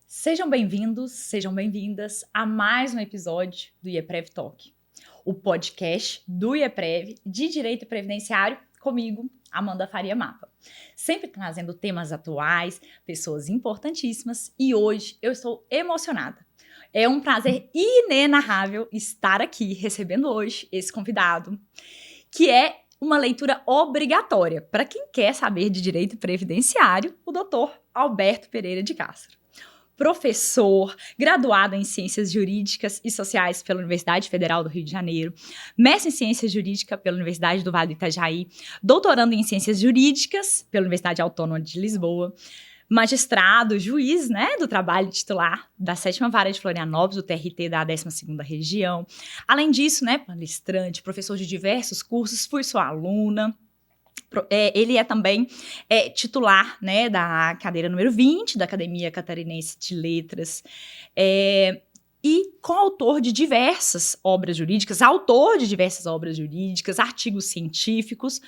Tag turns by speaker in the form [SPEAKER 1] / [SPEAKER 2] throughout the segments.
[SPEAKER 1] Sejam bem-vindos, sejam bem-vindas a mais um episódio do IEPREV Talk, o podcast do IEPREV de Direito Previdenciário, comigo, Amanda Faria Mapa. Sempre trazendo temas atuais, pessoas importantíssimas, e hoje eu estou emocionada. É um prazer inenarrável estar aqui recebendo hoje esse convidado, que é uma leitura obrigatória para quem quer saber de direito previdenciário, o Dr. Alberto Pereira de Castro. Professor, graduado em Ciências Jurídicas e Sociais pela Universidade Federal do Rio de Janeiro, mestre em Ciências Jurídicas pela Universidade do Vale do Itajaí, doutorando em Ciências Jurídicas pela Universidade Autônoma de Lisboa, magistrado, juiz, do trabalho titular da 7ª Vara de Florianópolis, do TRT da 12ª Região. Além disso, palestrante, professor de diversos cursos, fui sua aluna. Ele é também titular da cadeira número 20 da Academia Catarinense de Letras e coautor de diversas obras jurídicas, artigos científicos.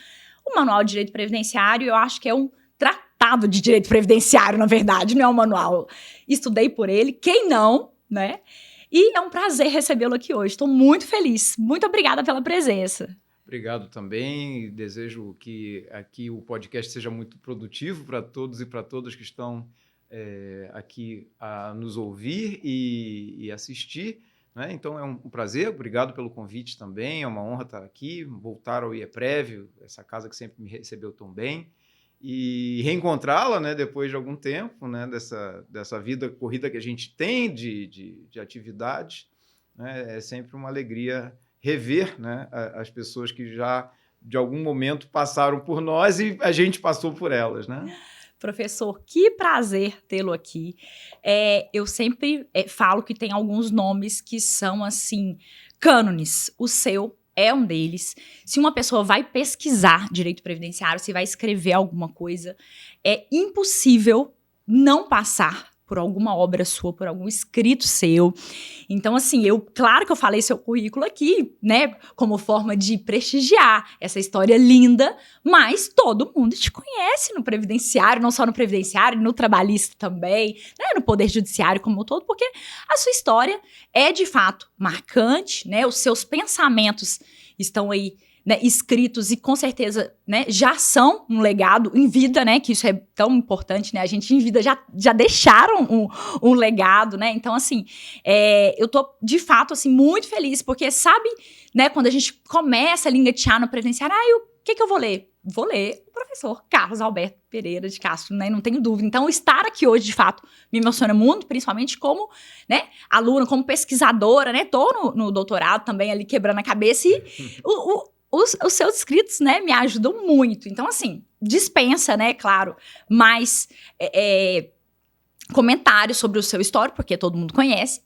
[SPEAKER 1] O Manual de Direito Previdenciário, eu acho que é um tratado de direito previdenciário, na verdade, não é um manual. Estudei por ele, quem não, né? E é um prazer recebê-lo aqui hoje. Estou muito feliz. Muito obrigada pela presença.
[SPEAKER 2] Obrigado também, desejo que aqui o podcast seja muito produtivo para todos e para todas que estão aqui a nos ouvir e assistir, né? Então é um prazer, obrigado pelo convite também, é uma honra estar aqui, voltar ao IEPREV, essa casa que sempre me recebeu tão bem, e reencontrá-la, né, depois de algum tempo, né, dessa vida corrida que a gente tem de atividades, né? É sempre uma alegria rever, né, as pessoas que já, de algum momento, passaram por nós e a gente passou por elas, né?
[SPEAKER 1] Professor, que prazer tê-lo aqui. Eu sempre falo que tem alguns nomes que são, assim, cânones. O seu é um deles. Se uma pessoa vai pesquisar direito previdenciário, se vai escrever alguma coisa, é impossível não passar por alguma obra sua, por algum escrito seu. Então, assim, claro que eu falei seu currículo aqui, né, como forma de prestigiar essa história linda, mas todo mundo te conhece no previdenciário, não só no previdenciário, no trabalhista também, né, no poder judiciário como um todo, porque a sua história é, de fato, marcante, né, os seus pensamentos estão aí, né, escritos e com certeza, né, já são um legado em vida, né, que isso é tão importante, né, a gente em vida já deixaram um legado, né, então assim, eu tô de fato assim muito feliz, porque sabe, né, quando a gente começa a engatear no previdenciário, o que eu vou ler? Vou ler o professor Carlos Alberto Pereira de Castro, né, não tenho dúvida. Então estar aqui hoje, de fato, me emociona muito, principalmente como, né, aluna, como pesquisadora, né, tô no doutorado também ali quebrando a cabeça e os seus escritos, né, me ajudam muito. Então, assim, dispensa, né, claro, mais comentários sobre o seu histórico, porque todo mundo conhece.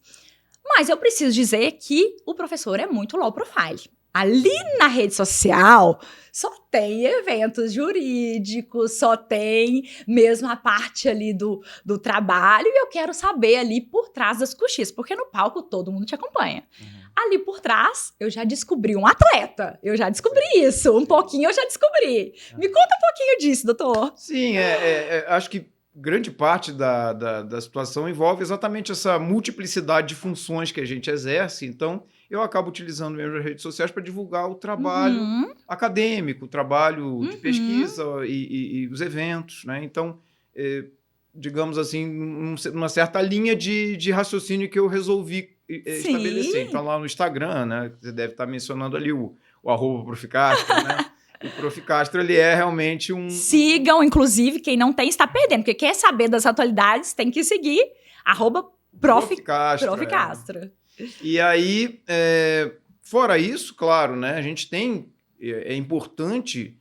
[SPEAKER 1] Mas eu preciso dizer que o professor é muito low profile. Ali na rede social, só tem eventos jurídicos, só tem mesmo a parte ali do trabalho, e eu quero saber ali por trás das coxias, porque no palco todo mundo te acompanha. Ali por trás, eu já descobri um atleta. Eu já descobri isso. Um pouquinho eu já descobri. Me conta um pouquinho disso, doutor.
[SPEAKER 2] Sim, acho que grande parte da situação envolve exatamente essa multiplicidade de funções que a gente exerce. Então, eu acabo utilizando mesmo as redes sociais para divulgar o trabalho acadêmico, o trabalho de pesquisa e os eventos, né? Então, digamos assim, uma certa linha de raciocínio que eu resolvi estabelecer. Então, lá no Instagram, né, você deve estar mencionando ali o @Proficastro, né? O Proficastro, ele é realmente
[SPEAKER 1] Sigam, inclusive, quem não tem está perdendo, porque quer saber das atualidades, tem que seguir @Proficastro.
[SPEAKER 2] E aí, fora isso, claro, né, a gente tem, é importante,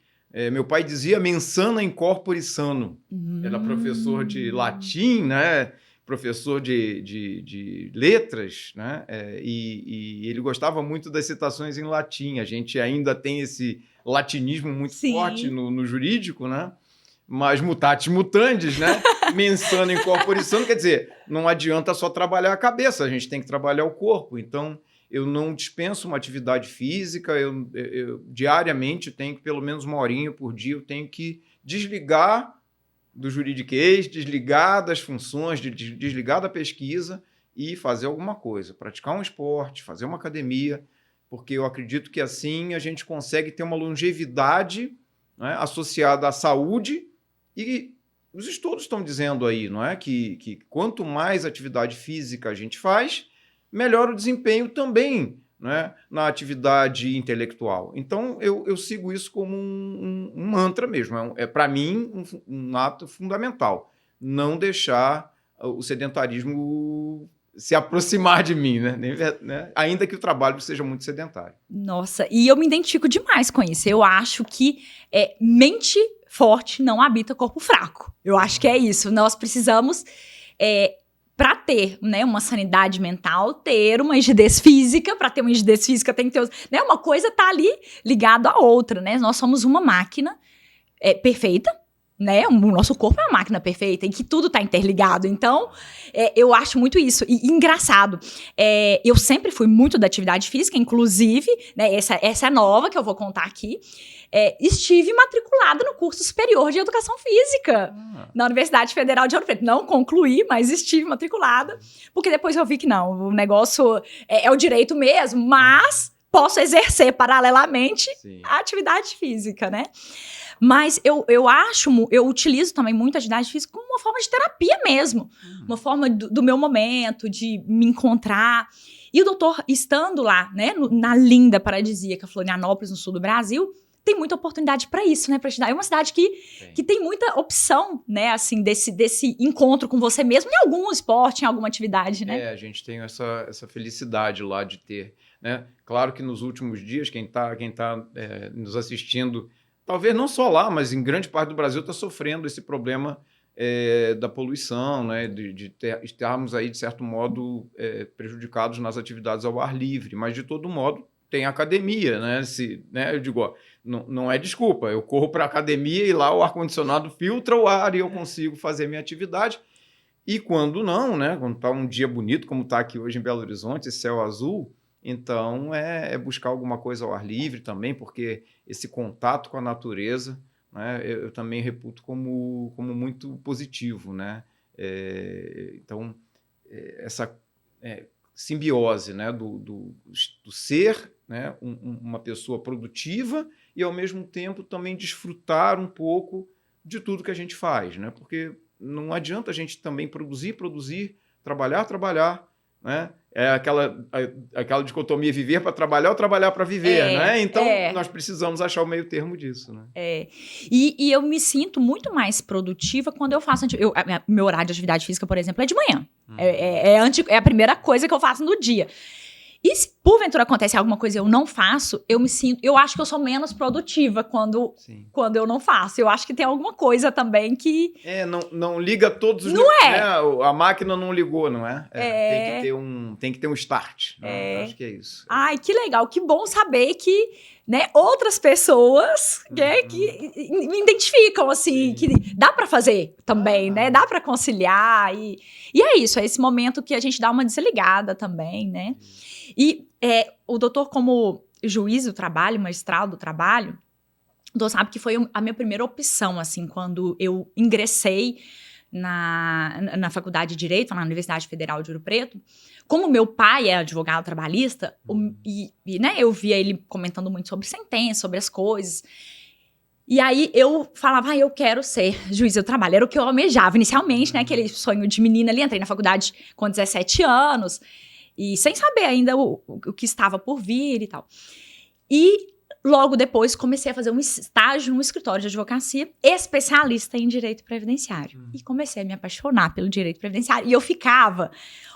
[SPEAKER 2] meu pai dizia mensana in corpore sano. Era professor de latim, né, professor de letras, né, e ele gostava muito das citações em latim. A gente ainda tem esse latinismo muito forte no jurídico, né? Mas mutatis mutandis, né? Mensana in corpore sano, quer dizer, não adianta só trabalhar a cabeça, a gente tem que trabalhar o corpo. Então, eu não dispenso uma atividade física, eu diariamente tenho que, pelo menos 1 horinha por dia, eu tenho que desligar do juridiquês, desligar das funções, desligar da pesquisa e fazer alguma coisa, praticar um esporte, fazer uma academia, porque eu acredito que assim a gente consegue ter uma longevidade, né, associada à saúde, e os estudos estão dizendo aí, não é, que quanto mais atividade física a gente faz, melhor o desempenho também, né, na atividade intelectual. Então, eu sigo isso como um mantra mesmo. Para mim, um ato fundamental. Não deixar o sedentarismo se aproximar de mim, né? Ainda que o trabalho seja muito sedentário.
[SPEAKER 1] Nossa, e eu me identifico demais com isso. Eu acho que mente forte não habita corpo fraco. Eu acho que é isso. Nós precisamos... para ter, né, uma sanidade mental, ter uma rigidez física. Para ter uma rigidez física tem que ter... Né, uma coisa está ali ligada à outra, né? Nós somos uma máquina perfeita, né? O nosso corpo é uma máquina perfeita, em que tudo está interligado. Então, eu acho muito isso. E engraçado, eu sempre fui muito da atividade física, inclusive, né, essa é nova que eu vou contar aqui. Estive matriculada no curso superior de Educação Física na Universidade Federal de Ouro Preto. Não concluí, mas estive matriculada, porque depois eu vi que não, o negócio é o direito mesmo, mas posso exercer paralelamente a atividade física, né? Mas eu utilizo também muito a atividade física como uma forma de terapia mesmo, uma forma do meu momento, de me encontrar. E o doutor, estando lá, né, na linda paradisíaca Florianópolis, no sul do Brasil, tem muita oportunidade para isso, né, para te dar. É uma cidade que tem muita opção, né, assim, desse encontro com você mesmo, em algum esporte, em alguma atividade, né?
[SPEAKER 2] A gente tem essa felicidade lá de ter, né? Claro que nos últimos dias, quem tá nos assistindo, talvez não só lá, mas em grande parte do Brasil está sofrendo esse problema da poluição, né? De estarmos aí, de certo modo, prejudicados nas atividades ao ar livre, mas de todo modo tem academia, né? Eu digo, ó, não é desculpa, eu corro para a academia e lá o ar-condicionado filtra o ar e eu consigo fazer minha atividade. E quando não, né? Quando está um dia bonito, como está aqui hoje em Belo Horizonte, céu azul, então é buscar alguma coisa ao ar livre também, porque esse contato com a natureza, né, eu também reputo como muito positivo, né? Então, essa simbiose, né, do ser, né, uma pessoa produtiva e, ao mesmo tempo, também desfrutar um pouco de tudo que a gente faz, né? Porque não adianta a gente também produzir, trabalhar, né? É aquela dicotomia, viver para trabalhar ou trabalhar para viver, né? Então, nós precisamos achar o meio termo disso, né?
[SPEAKER 1] E eu me sinto muito mais produtiva quando eu faço... meu horário de atividade física, por exemplo, é de manhã. É a primeira coisa que eu faço no dia. E se porventura acontece alguma coisa e eu não faço, eu acho que eu sou menos produtiva quando eu não faço. Eu acho que tem alguma coisa também que...
[SPEAKER 2] não liga todos os...
[SPEAKER 1] Não
[SPEAKER 2] né? A máquina não ligou, não é? Tem que ter um start. Acho que é isso.
[SPEAKER 1] Ai, que legal, que bom saber que, né, outras pessoas que me identificam, assim, que dá pra fazer também, né? Dá pra conciliar. E é isso, é esse momento que a gente dá uma desligada também, né? E o doutor, como juiz do trabalho, magistrado do trabalho, o doutor sabe que foi a minha primeira opção, assim, quando eu ingressei na Faculdade de Direito, na Universidade Federal de Ouro Preto. Como meu pai é advogado trabalhista, né, eu via ele comentando muito sobre sentença, sobre as coisas. E aí eu falava, eu quero ser juiz do trabalho. Era o que eu almejava inicialmente, né, aquele sonho de menina ali. Entrei na faculdade com 17 anos. E sem saber ainda o que estava por vir e tal. E logo depois comecei a fazer um estágio num escritório de advocacia especialista em direito previdenciário. E comecei a me apaixonar pelo direito previdenciário. E eu ficava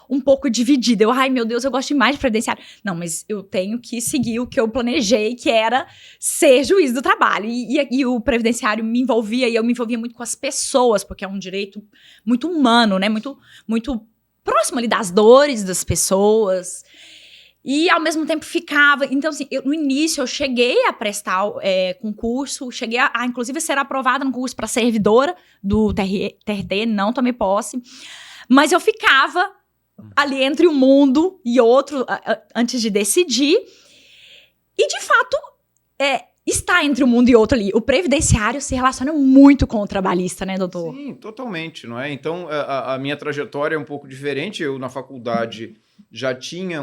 [SPEAKER 1] um pouco dividida. Ai, meu Deus, eu gosto demais de previdenciário. Não, mas eu tenho que seguir o que eu planejei, que era ser juiz do trabalho. E o previdenciário me envolvia, e eu me envolvia muito com as pessoas, porque é um direito muito humano, né? Muito, muito próximo ali das dores das pessoas. E, ao mesmo tempo, ficava... Então, assim, no início, eu cheguei a prestar concurso, cheguei a, inclusive, ser aprovada no concurso para servidora do TRT, não tomei posse. Mas eu ficava ali entre um mundo e outro, antes de decidir. E, de fato, está entre um mundo e outro ali. O previdenciário se relaciona muito com o trabalhista, né, doutor?
[SPEAKER 2] Sim, totalmente, não é? Então, a minha trajetória é um pouco diferente. Eu, na faculdade, já tinha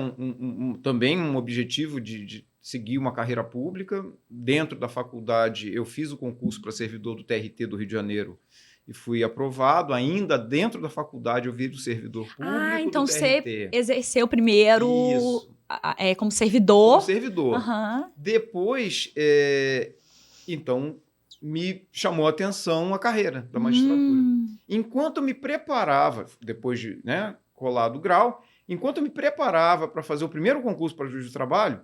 [SPEAKER 2] também um objetivo de seguir uma carreira pública. Dentro da faculdade, eu fiz o concurso para servidor do TRT do Rio de Janeiro e fui aprovado. Ainda dentro da faculdade, eu viro servidor público
[SPEAKER 1] então
[SPEAKER 2] do TRT.
[SPEAKER 1] você exerceu primeiro como servidor.
[SPEAKER 2] Como servidor.
[SPEAKER 1] Uhum.
[SPEAKER 2] Depois, então, me chamou a atenção a carreira da magistratura. Enquanto eu me preparava, depois de colar do grau, enquanto eu me preparava para fazer o primeiro concurso para juiz do trabalho,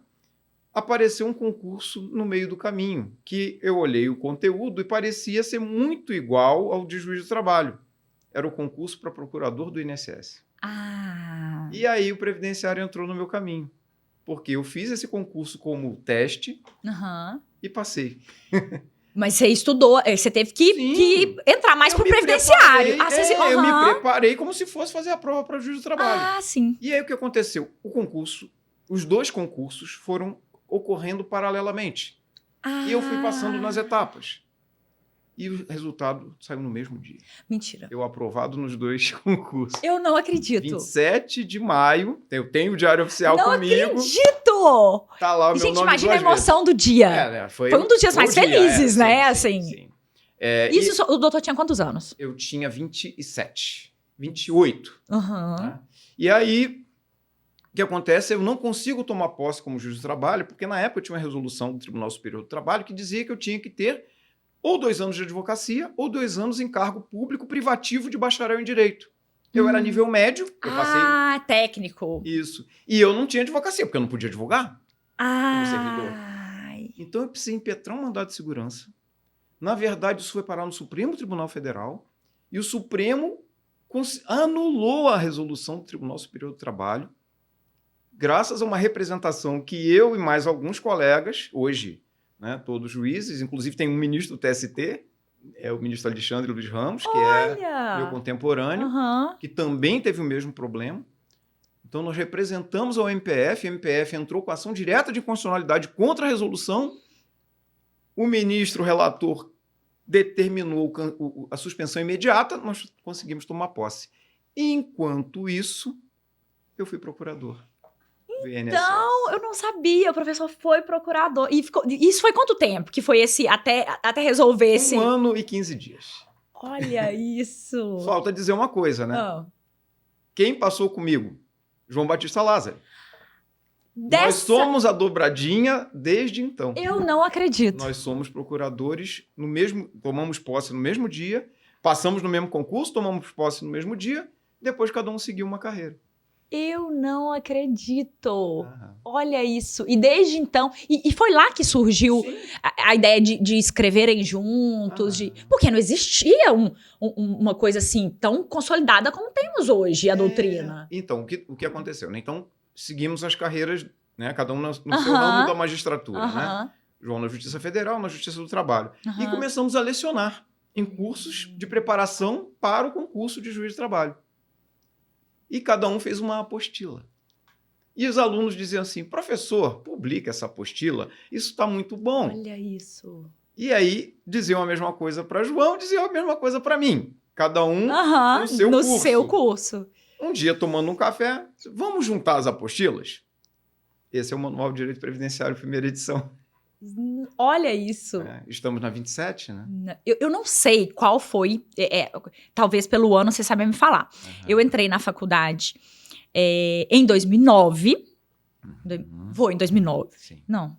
[SPEAKER 2] apareceu um concurso no meio do caminho, que eu olhei o conteúdo e parecia ser muito igual ao de juiz do trabalho. Era o concurso para procurador do INSS. E aí o previdenciário entrou no meu caminho, porque eu fiz esse concurso como teste e passei.
[SPEAKER 1] Mas você estudou, você teve que entrar mais pro previdenciário.
[SPEAKER 2] Eu me preparei como se fosse fazer a prova para juiz do trabalho.
[SPEAKER 1] Sim.
[SPEAKER 2] E aí o que aconteceu? Os dois concursos foram ocorrendo paralelamente. E eu fui passando nas etapas. E o resultado saiu no mesmo dia.
[SPEAKER 1] Mentira.
[SPEAKER 2] Eu aprovado nos dois concursos.
[SPEAKER 1] Eu não acredito.
[SPEAKER 2] 27 de maio, eu tenho o Diário Oficial comigo.
[SPEAKER 1] Não acredito!
[SPEAKER 2] Tá lá o meu nome.
[SPEAKER 1] Gente, imagina a emoção do dia. Foi um dos dias mais felizes, né?
[SPEAKER 2] Sim.
[SPEAKER 1] Isso, o doutor tinha quantos anos?
[SPEAKER 2] Eu tinha 27, 28.
[SPEAKER 1] Né?
[SPEAKER 2] E aí, o que acontece? Eu não consigo tomar posse como juiz do trabalho, porque na época eu tinha uma resolução do Tribunal Superior do Trabalho que dizia que eu tinha que ter ou 2 anos de advocacia ou 2 anos em cargo público privativo de bacharel em direito. Eu era nível médio, eu passei...
[SPEAKER 1] técnico.
[SPEAKER 2] Isso. E eu não tinha advocacia, porque eu não podia advogar como servidor. Então eu precisei impetrar um mandado de segurança. Na verdade, isso foi parar no Supremo Tribunal Federal e o Supremo anulou a resolução do Tribunal Superior do Trabalho graças a uma representação que eu e mais alguns colegas, hoje, todos juízes, inclusive tem um ministro do TST, é o ministro Alexandre Luiz Ramos, que é meu contemporâneo, que também teve o mesmo problema. Então, nós representamos ao MPF, a MPF entrou com ação direta de inconstitucionalidade contra a resolução, o ministro relator determinou a suspensão imediata, nós conseguimos tomar posse. Enquanto isso, eu fui procurador.
[SPEAKER 1] Então, eu não sabia, o professor foi procurador. E isso foi quanto tempo que foi esse, até resolver esse...
[SPEAKER 2] 1 ano e 15 dias.
[SPEAKER 1] Olha isso!
[SPEAKER 2] Falta dizer uma coisa, né? Quem passou comigo? João Batista Lázaro. Nós somos a dobradinha desde então.
[SPEAKER 1] Eu não acredito.
[SPEAKER 2] Nós somos procuradores tomamos posse no mesmo dia, passamos no mesmo concurso, tomamos posse no mesmo dia, depois cada um seguiu uma carreira.
[SPEAKER 1] Eu não acredito. Olha isso. E desde então... E foi lá que surgiu a ideia de escreverem juntos. Porque não existia uma coisa assim tão consolidada como temos hoje, a doutrina.
[SPEAKER 2] Então, o que aconteceu? Então, seguimos as carreiras, cada um no seu ramo da magistratura. Né? João na Justiça Federal, na Justiça do Trabalho. E começamos a lecionar em cursos de preparação para o concurso de juiz de trabalho. E cada um fez uma apostila. E os alunos diziam assim, professor, publica essa apostila, isso está muito bom.
[SPEAKER 1] Olha isso.
[SPEAKER 2] E aí diziam a mesma coisa para João, diziam a mesma coisa para mim. Cada um
[SPEAKER 1] no seu curso.
[SPEAKER 2] Um dia, tomando um café, vamos juntar as apostilas? Esse é o Manual de Direito Previdenciário, primeira edição.
[SPEAKER 1] Olha isso.
[SPEAKER 2] Estamos na 27, né?
[SPEAKER 1] Eu não sei qual foi, talvez pelo ano você sabe me falar. Eu entrei na faculdade em 2009. Foi em 2009.
[SPEAKER 2] Sim.
[SPEAKER 1] Não.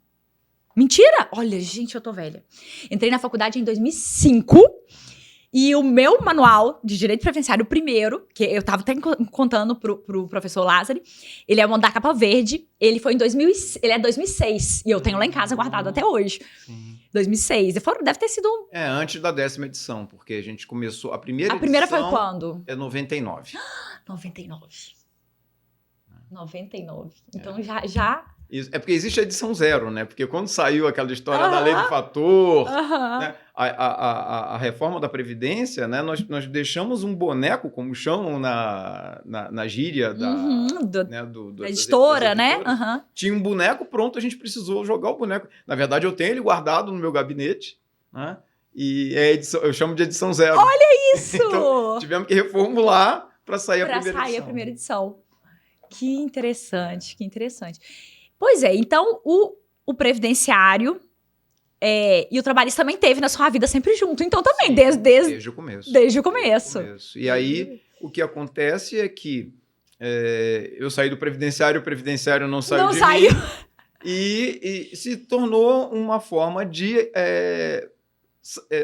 [SPEAKER 1] Mentira! Olha, gente, eu tô velha. Entrei na faculdade em 2005. E o meu manual de direito previdenciário, o primeiro, que eu tava até contando pro professor Lázaro, ele é o da capa verde, ele é 2006, e eu tenho lá em casa guardado até hoje.
[SPEAKER 2] Sim.
[SPEAKER 1] 2006, deve ter sido...
[SPEAKER 2] antes da 10ª edição, porque a gente começou, a primeira
[SPEAKER 1] foi quando?
[SPEAKER 2] É 99.
[SPEAKER 1] 99. Então já
[SPEAKER 2] Isso. É porque existe a edição 0, né? Porque quando saiu aquela história da lei do fator, né? A reforma da Previdência, né? Nós deixamos um boneco, como chamam na gíria né?
[SPEAKER 1] Da editora,
[SPEAKER 2] das
[SPEAKER 1] né?
[SPEAKER 2] editoras. Tinha um boneco pronto, a gente precisou jogar o boneco. Na verdade, eu tenho ele guardado no meu gabinete, né? E é edição, eu chamo de edição 0.
[SPEAKER 1] Olha isso!
[SPEAKER 2] Então, tivemos que reformular para sair
[SPEAKER 1] a primeira edição. Que interessante, que interessante. Pois é, então o previdenciário e o trabalhista também teve na sua vida sempre junto. Então também, sim,
[SPEAKER 2] desde o começo.
[SPEAKER 1] Desde o começo.
[SPEAKER 2] E aí, o que acontece é que eu saí do previdenciário, o previdenciário não saiu de mim. E se tornou uma forma de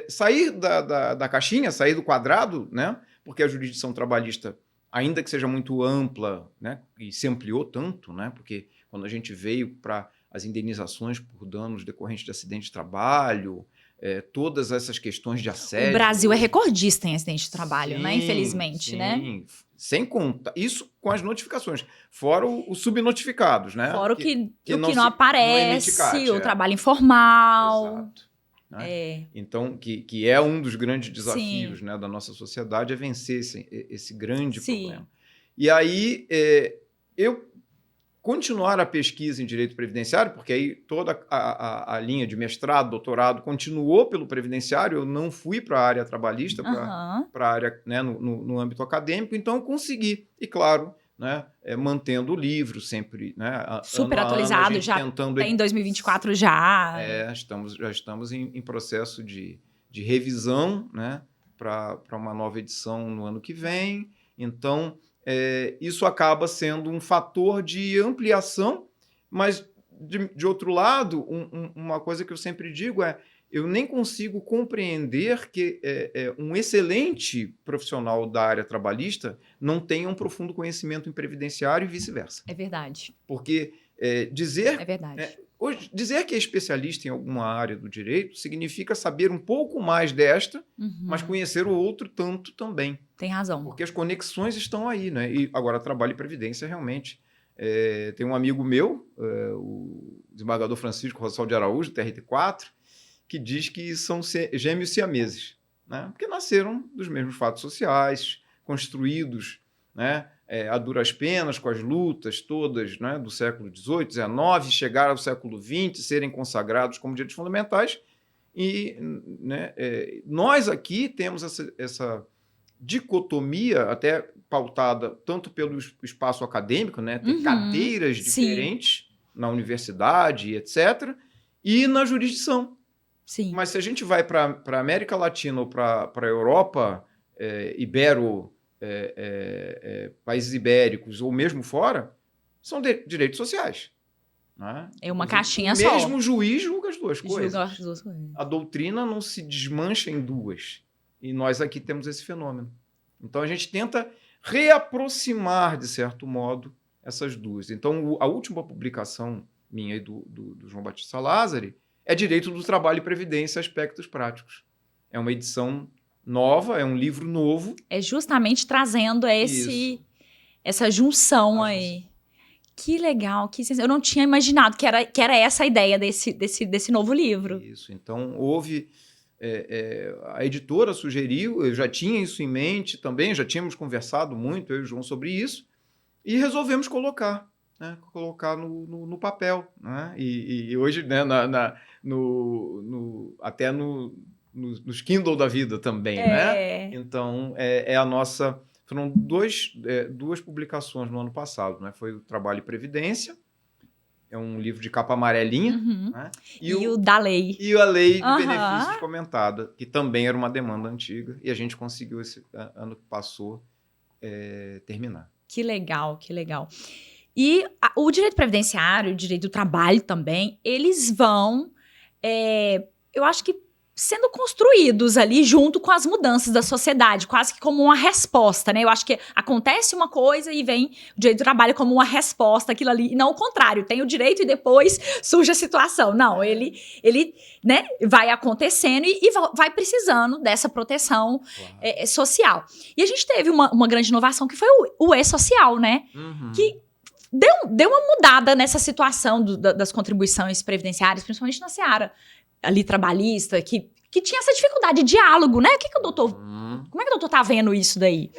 [SPEAKER 2] sair da caixinha, sair do quadrado, né? Porque a jurisdição trabalhista, ainda que seja muito ampla, né? E se ampliou tanto, né? Porque quando a gente veio para as indenizações por danos decorrentes de acidente de trabalho, todas essas questões de assédio...
[SPEAKER 1] O Brasil é recordista em acidente de trabalho, sim, né? Infelizmente,
[SPEAKER 2] sim,
[SPEAKER 1] né?
[SPEAKER 2] Sem conta. Isso com as notificações. Fora os subnotificados, né?
[SPEAKER 1] Fora o que não aparece, o trabalho informal.
[SPEAKER 2] Exato. Né? Então, que é um dos grandes desafios, né, da nossa sociedade, é vencer esse grande problema. E aí, eu continuar a pesquisa em direito previdenciário, porque aí toda a linha de mestrado, doutorado, continuou pelo previdenciário, eu não fui para a área trabalhista, para a área, né, no âmbito acadêmico, então eu consegui. E claro, né, mantendo o livro sempre, né,
[SPEAKER 1] super atualizado, já em 2024 já.
[SPEAKER 2] Já estamos em processo de revisão, né, para uma nova edição no ano que vem. Então, isso acaba sendo um fator de ampliação, mas, de outro lado, uma coisa que eu sempre digo eu nem consigo compreender que um excelente profissional da área trabalhista não tenha um profundo conhecimento em previdenciário e vice-versa.
[SPEAKER 1] É verdade.
[SPEAKER 2] Porque dizer...
[SPEAKER 1] É verdade.
[SPEAKER 2] Hoje, dizer que é especialista em alguma área do direito significa saber um pouco mais desta, mas conhecer o outro tanto também.
[SPEAKER 1] Tem razão.
[SPEAKER 2] Porque as conexões estão aí, né? E agora, trabalho e previdência, realmente. Tem um amigo meu, o desembargador Francisco Rossal de Araújo, TRT4, que diz que são gêmeos siameses, né? Porque nasceram dos mesmos fatos sociais, construídos, né? A duras penas, com as lutas todas, né, do século XVIII, XIX, chegar ao século XX, serem consagrados como direitos fundamentais. E, né, nós aqui temos essa dicotomia, até pautada tanto pelo espaço acadêmico, né, tem cadeiras diferentes na universidade, etc., e na jurisdição.
[SPEAKER 1] Sim.
[SPEAKER 2] Mas se a gente vai para a América Latina ou para a Europa, países ibéricos ou mesmo fora, são direitos sociais. Né?
[SPEAKER 1] É uma caixinha só.
[SPEAKER 2] O mesmo juiz julga as duas coisas.
[SPEAKER 1] Julga as duas coisas.
[SPEAKER 2] A doutrina não se desmancha em duas. E nós aqui temos esse fenômeno. Então a gente tenta reaproximar, de certo modo, essas duas. Então a última publicação minha e do João Batista Lázari é Direito do Trabalho e Previdência, Aspectos Práticos. É uma edição nova, é um livro novo.
[SPEAKER 1] É justamente trazendo essa junção aí. Que legal, eu não tinha imaginado que era essa a ideia desse novo livro.
[SPEAKER 2] Isso, então houve... a editora sugeriu, eu já tinha isso em mente também, já tínhamos conversado muito, eu e o João, sobre isso, e resolvemos colocar, né, no papel. Né, e hoje, né, até nos Kindle da vida também, né? Então, a nossa... Foram duas publicações no ano passado, né? Foi o Trabalho e Previdência, é um livro de capa amarelinha. Né?
[SPEAKER 1] E o da lei.
[SPEAKER 2] E a Lei de Benefícios Comentada, que também era uma demanda antiga, e a gente conseguiu, esse ano que passou, terminar.
[SPEAKER 1] Que legal, que legal. E o direito previdenciário, o direito do trabalho também, eles vão, eu acho que, sendo construídos ali junto com as mudanças da sociedade, quase que como uma resposta, né? Eu acho que acontece uma coisa e vem o direito do trabalho como uma resposta àquilo ali, e não o contrário, tem o direito e depois surge a situação. Não, ele né, vai acontecendo e vai precisando dessa proteção social. E a gente teve uma grande inovação que foi o e-social, né? Que deu uma mudada nessa situação das contribuições previdenciárias, principalmente na seara ali trabalhista, que tinha essa dificuldade de diálogo, né? Como é que o doutor tá vendo isso daí?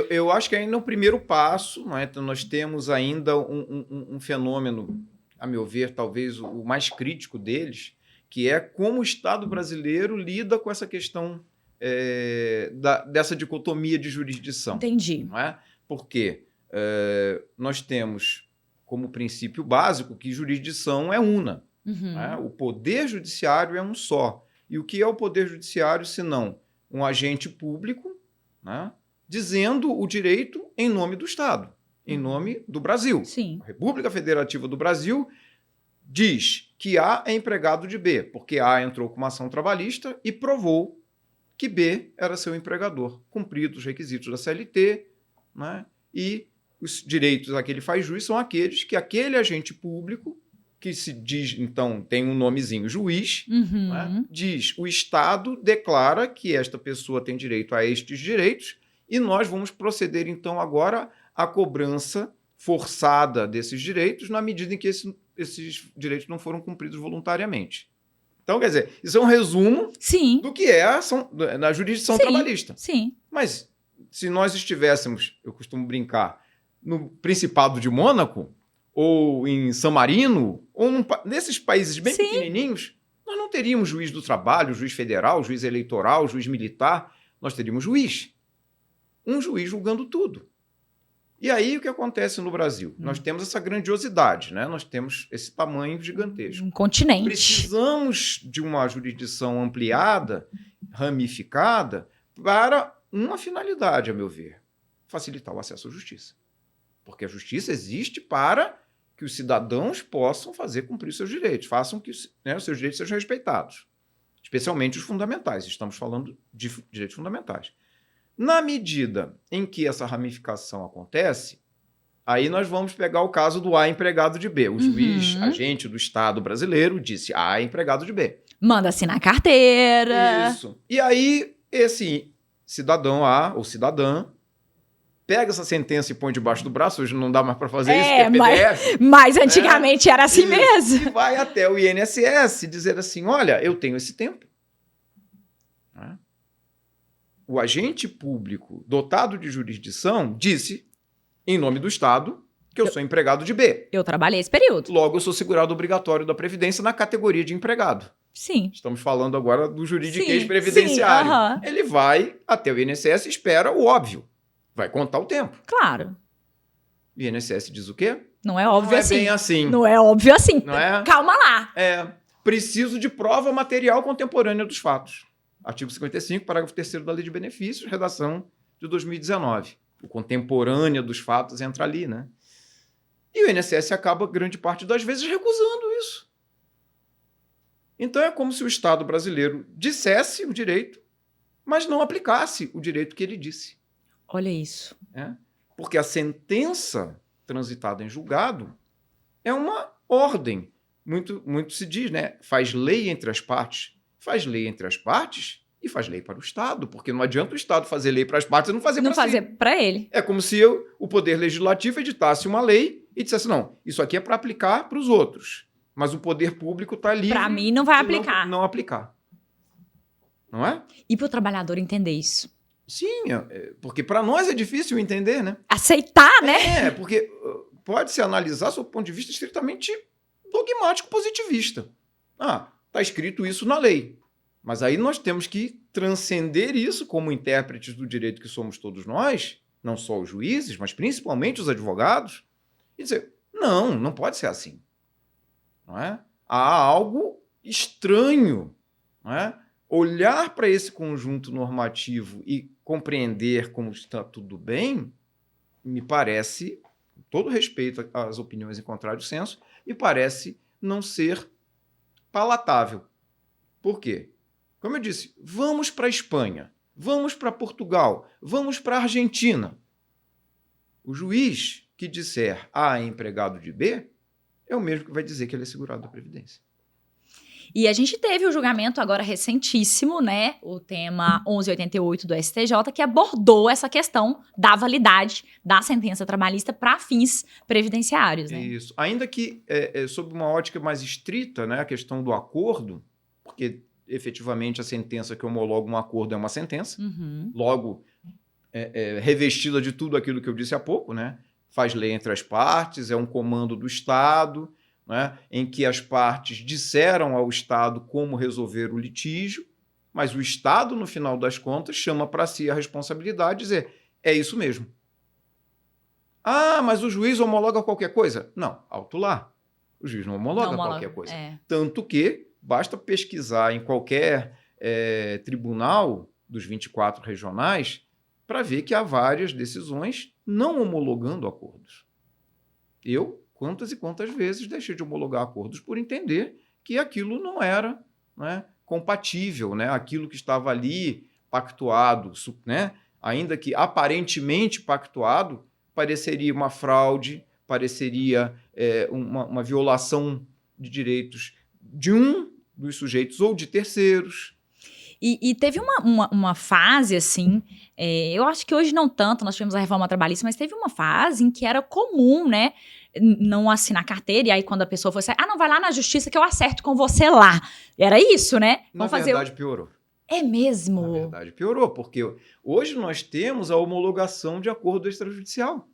[SPEAKER 2] Eu acho que ainda é um primeiro passo, né? Então, nós temos ainda um fenômeno, a meu ver, talvez o mais crítico deles, que é como o Estado brasileiro lida com essa questão dessa dicotomia de jurisdição.
[SPEAKER 1] Entendi.
[SPEAKER 2] Não é? Porque nós temos como princípio básico que jurisdição é una.
[SPEAKER 1] Uhum.
[SPEAKER 2] Não é? O poder judiciário é um só. E o que é o poder judiciário, senão um agente público, né, dizendo o direito em nome do Estado, em nome do Brasil.
[SPEAKER 1] Sim.
[SPEAKER 2] A República Federativa do Brasil diz que A é empregado de B, porque A entrou com uma ação trabalhista e provou que B era seu empregador, cumpridos os requisitos da CLT, né, e os direitos a que ele faz jus são aqueles que aquele agente público, que se diz, então, tem um nomezinho juiz,
[SPEAKER 1] Uhum.
[SPEAKER 2] né, diz, o Estado declara que esta pessoa tem direito a estes direitos e nós vamos proceder, então, agora à cobrança forçada desses direitos na medida em que esses direitos não foram cumpridos voluntariamente. Então, quer dizer, isso é um resumo
[SPEAKER 1] Sim.
[SPEAKER 2] do que é a ação, na jurisdição trabalhista.
[SPEAKER 1] Sim.
[SPEAKER 2] Mas, se nós estivéssemos, eu costumo brincar, no Principado de Mônaco, ou em San Marino, ou nesses países bem pequenininhos, nós não teríamos juiz do trabalho, juiz federal, juiz eleitoral, juiz militar. Nós teríamos juiz. Um juiz julgando tudo. E aí, o que acontece no Brasil? Nós temos essa grandiosidade, né? Nós temos esse tamanho gigantesco.
[SPEAKER 1] Um continente.
[SPEAKER 2] Precisamos de uma jurisdição ampliada, ramificada, para uma finalidade, a meu ver: facilitar o acesso à justiça. Porque a justiça existe para que os cidadãos possam fazer cumprir seus direitos, façam que os seus direitos sejam respeitados, especialmente os fundamentais. Estamos falando de direitos fundamentais. Na medida em que essa ramificação acontece, aí nós vamos pegar o caso do A empregado de B. O juiz, agente do Estado brasileiro, disse A empregado de B.
[SPEAKER 1] Manda assinar a carteira.
[SPEAKER 2] Isso. E aí, esse cidadão A ou cidadã pega essa sentença e põe debaixo do braço. Hoje não dá mais para fazer isso, porque é PDF.
[SPEAKER 1] Mas antigamente era assim mesmo.
[SPEAKER 2] E vai até o INSS dizer assim, olha, eu tenho esse tempo. Né? O agente público dotado de jurisdição disse, em nome do Estado, que eu sou empregado de B.
[SPEAKER 1] Eu trabalhei esse período.
[SPEAKER 2] Logo, eu sou segurado obrigatório da Previdência na categoria de empregado.
[SPEAKER 1] Sim.
[SPEAKER 2] Estamos falando agora do juridiquês previdenciário.
[SPEAKER 1] Sim,
[SPEAKER 2] Ele vai até o INSS e espera o óbvio. Vai contar o tempo.
[SPEAKER 1] Claro.
[SPEAKER 2] O INSS diz o quê?
[SPEAKER 1] Não é óbvio assim.
[SPEAKER 2] Não é bem assim.
[SPEAKER 1] Não é óbvio assim.
[SPEAKER 2] Não é?
[SPEAKER 1] Calma lá.
[SPEAKER 2] Preciso de prova material contemporânea dos fatos. Artigo 55, parágrafo 3º da Lei de Benefícios, redação de 2019. O contemporânea dos fatos entra ali, né? E o INSS acaba, grande parte das vezes, recusando isso. Então é como se o Estado brasileiro dissesse o direito, mas não aplicasse o direito que ele disse.
[SPEAKER 1] Olha isso.
[SPEAKER 2] Porque a sentença transitada em julgado é uma ordem. Muito se diz, né? Faz lei entre as partes. Faz lei entre as partes e faz lei para o Estado. Porque não adianta o Estado fazer lei para as partes e não fazer para si.
[SPEAKER 1] Não fazer para ele.
[SPEAKER 2] É como se o Poder Legislativo editasse uma lei e dissesse, não, isso aqui é para aplicar para os outros. Mas o poder público está livre.
[SPEAKER 1] Para mim não vai aplicar.
[SPEAKER 2] Não aplicar. Não é?
[SPEAKER 1] E para o trabalhador entender isso?
[SPEAKER 2] Sim, porque para nós é difícil entender, né?
[SPEAKER 1] Aceitar, né?
[SPEAKER 2] Porque pode-se analisar sob o ponto de vista estritamente dogmático positivista. Está escrito isso na lei. Mas aí nós temos que transcender isso como intérpretes do direito que somos todos nós, não só os juízes, mas principalmente os advogados, e dizer, não pode ser assim. Não é? Há algo estranho, não é? Olhar para esse conjunto normativo e compreender como está tudo bem, me parece, com todo respeito às opiniões em contrário senso, me parece não ser palatável. Por quê? Como eu disse, vamos para a Espanha, vamos para Portugal, vamos para a Argentina. O juiz que disser A é empregado de B é o mesmo que vai dizer que ele é segurado da Previdência.
[SPEAKER 1] E a gente teve o julgamento agora recentíssimo, né? O tema 1188 do STJ, que abordou essa questão da validade da sentença trabalhista para fins previdenciários, né?
[SPEAKER 2] Isso. Ainda que sob uma ótica mais estrita, né, a questão do acordo, porque efetivamente a sentença que homologa um acordo é uma sentença, logo revestida de tudo aquilo que eu disse há pouco, né? Faz lei entre as partes, é um comando do Estado, né, em que as partes disseram ao Estado como resolver o litígio, mas o Estado, no final das contas, chama para si a responsabilidade de dizer, é isso mesmo. Ah, mas o juiz homologa qualquer coisa? Não, alto lá. O juiz não homologa qualquer coisa. Tanto que basta pesquisar em qualquer tribunal dos 24 regionais para ver que há várias decisões não homologando acordos. Eu, quantas e quantas vezes, deixei de homologar acordos por entender que aquilo não era, né, compatível, né, aquilo que estava ali pactuado, né, ainda que aparentemente pactuado, pareceria uma fraude, pareceria uma violação de direitos de um dos sujeitos ou de terceiros.
[SPEAKER 1] E teve uma fase, assim, eu acho que hoje não tanto, nós tivemos a reforma trabalhista, mas teve uma fase em que era comum, né, não assinar carteira, e aí quando a pessoa fosse, não, vai lá na justiça que eu acerto com você lá. Era isso, né?
[SPEAKER 2] Na verdade, piorou.
[SPEAKER 1] É mesmo?
[SPEAKER 2] Na verdade, piorou, porque hoje nós temos a homologação de acordo extrajudicial.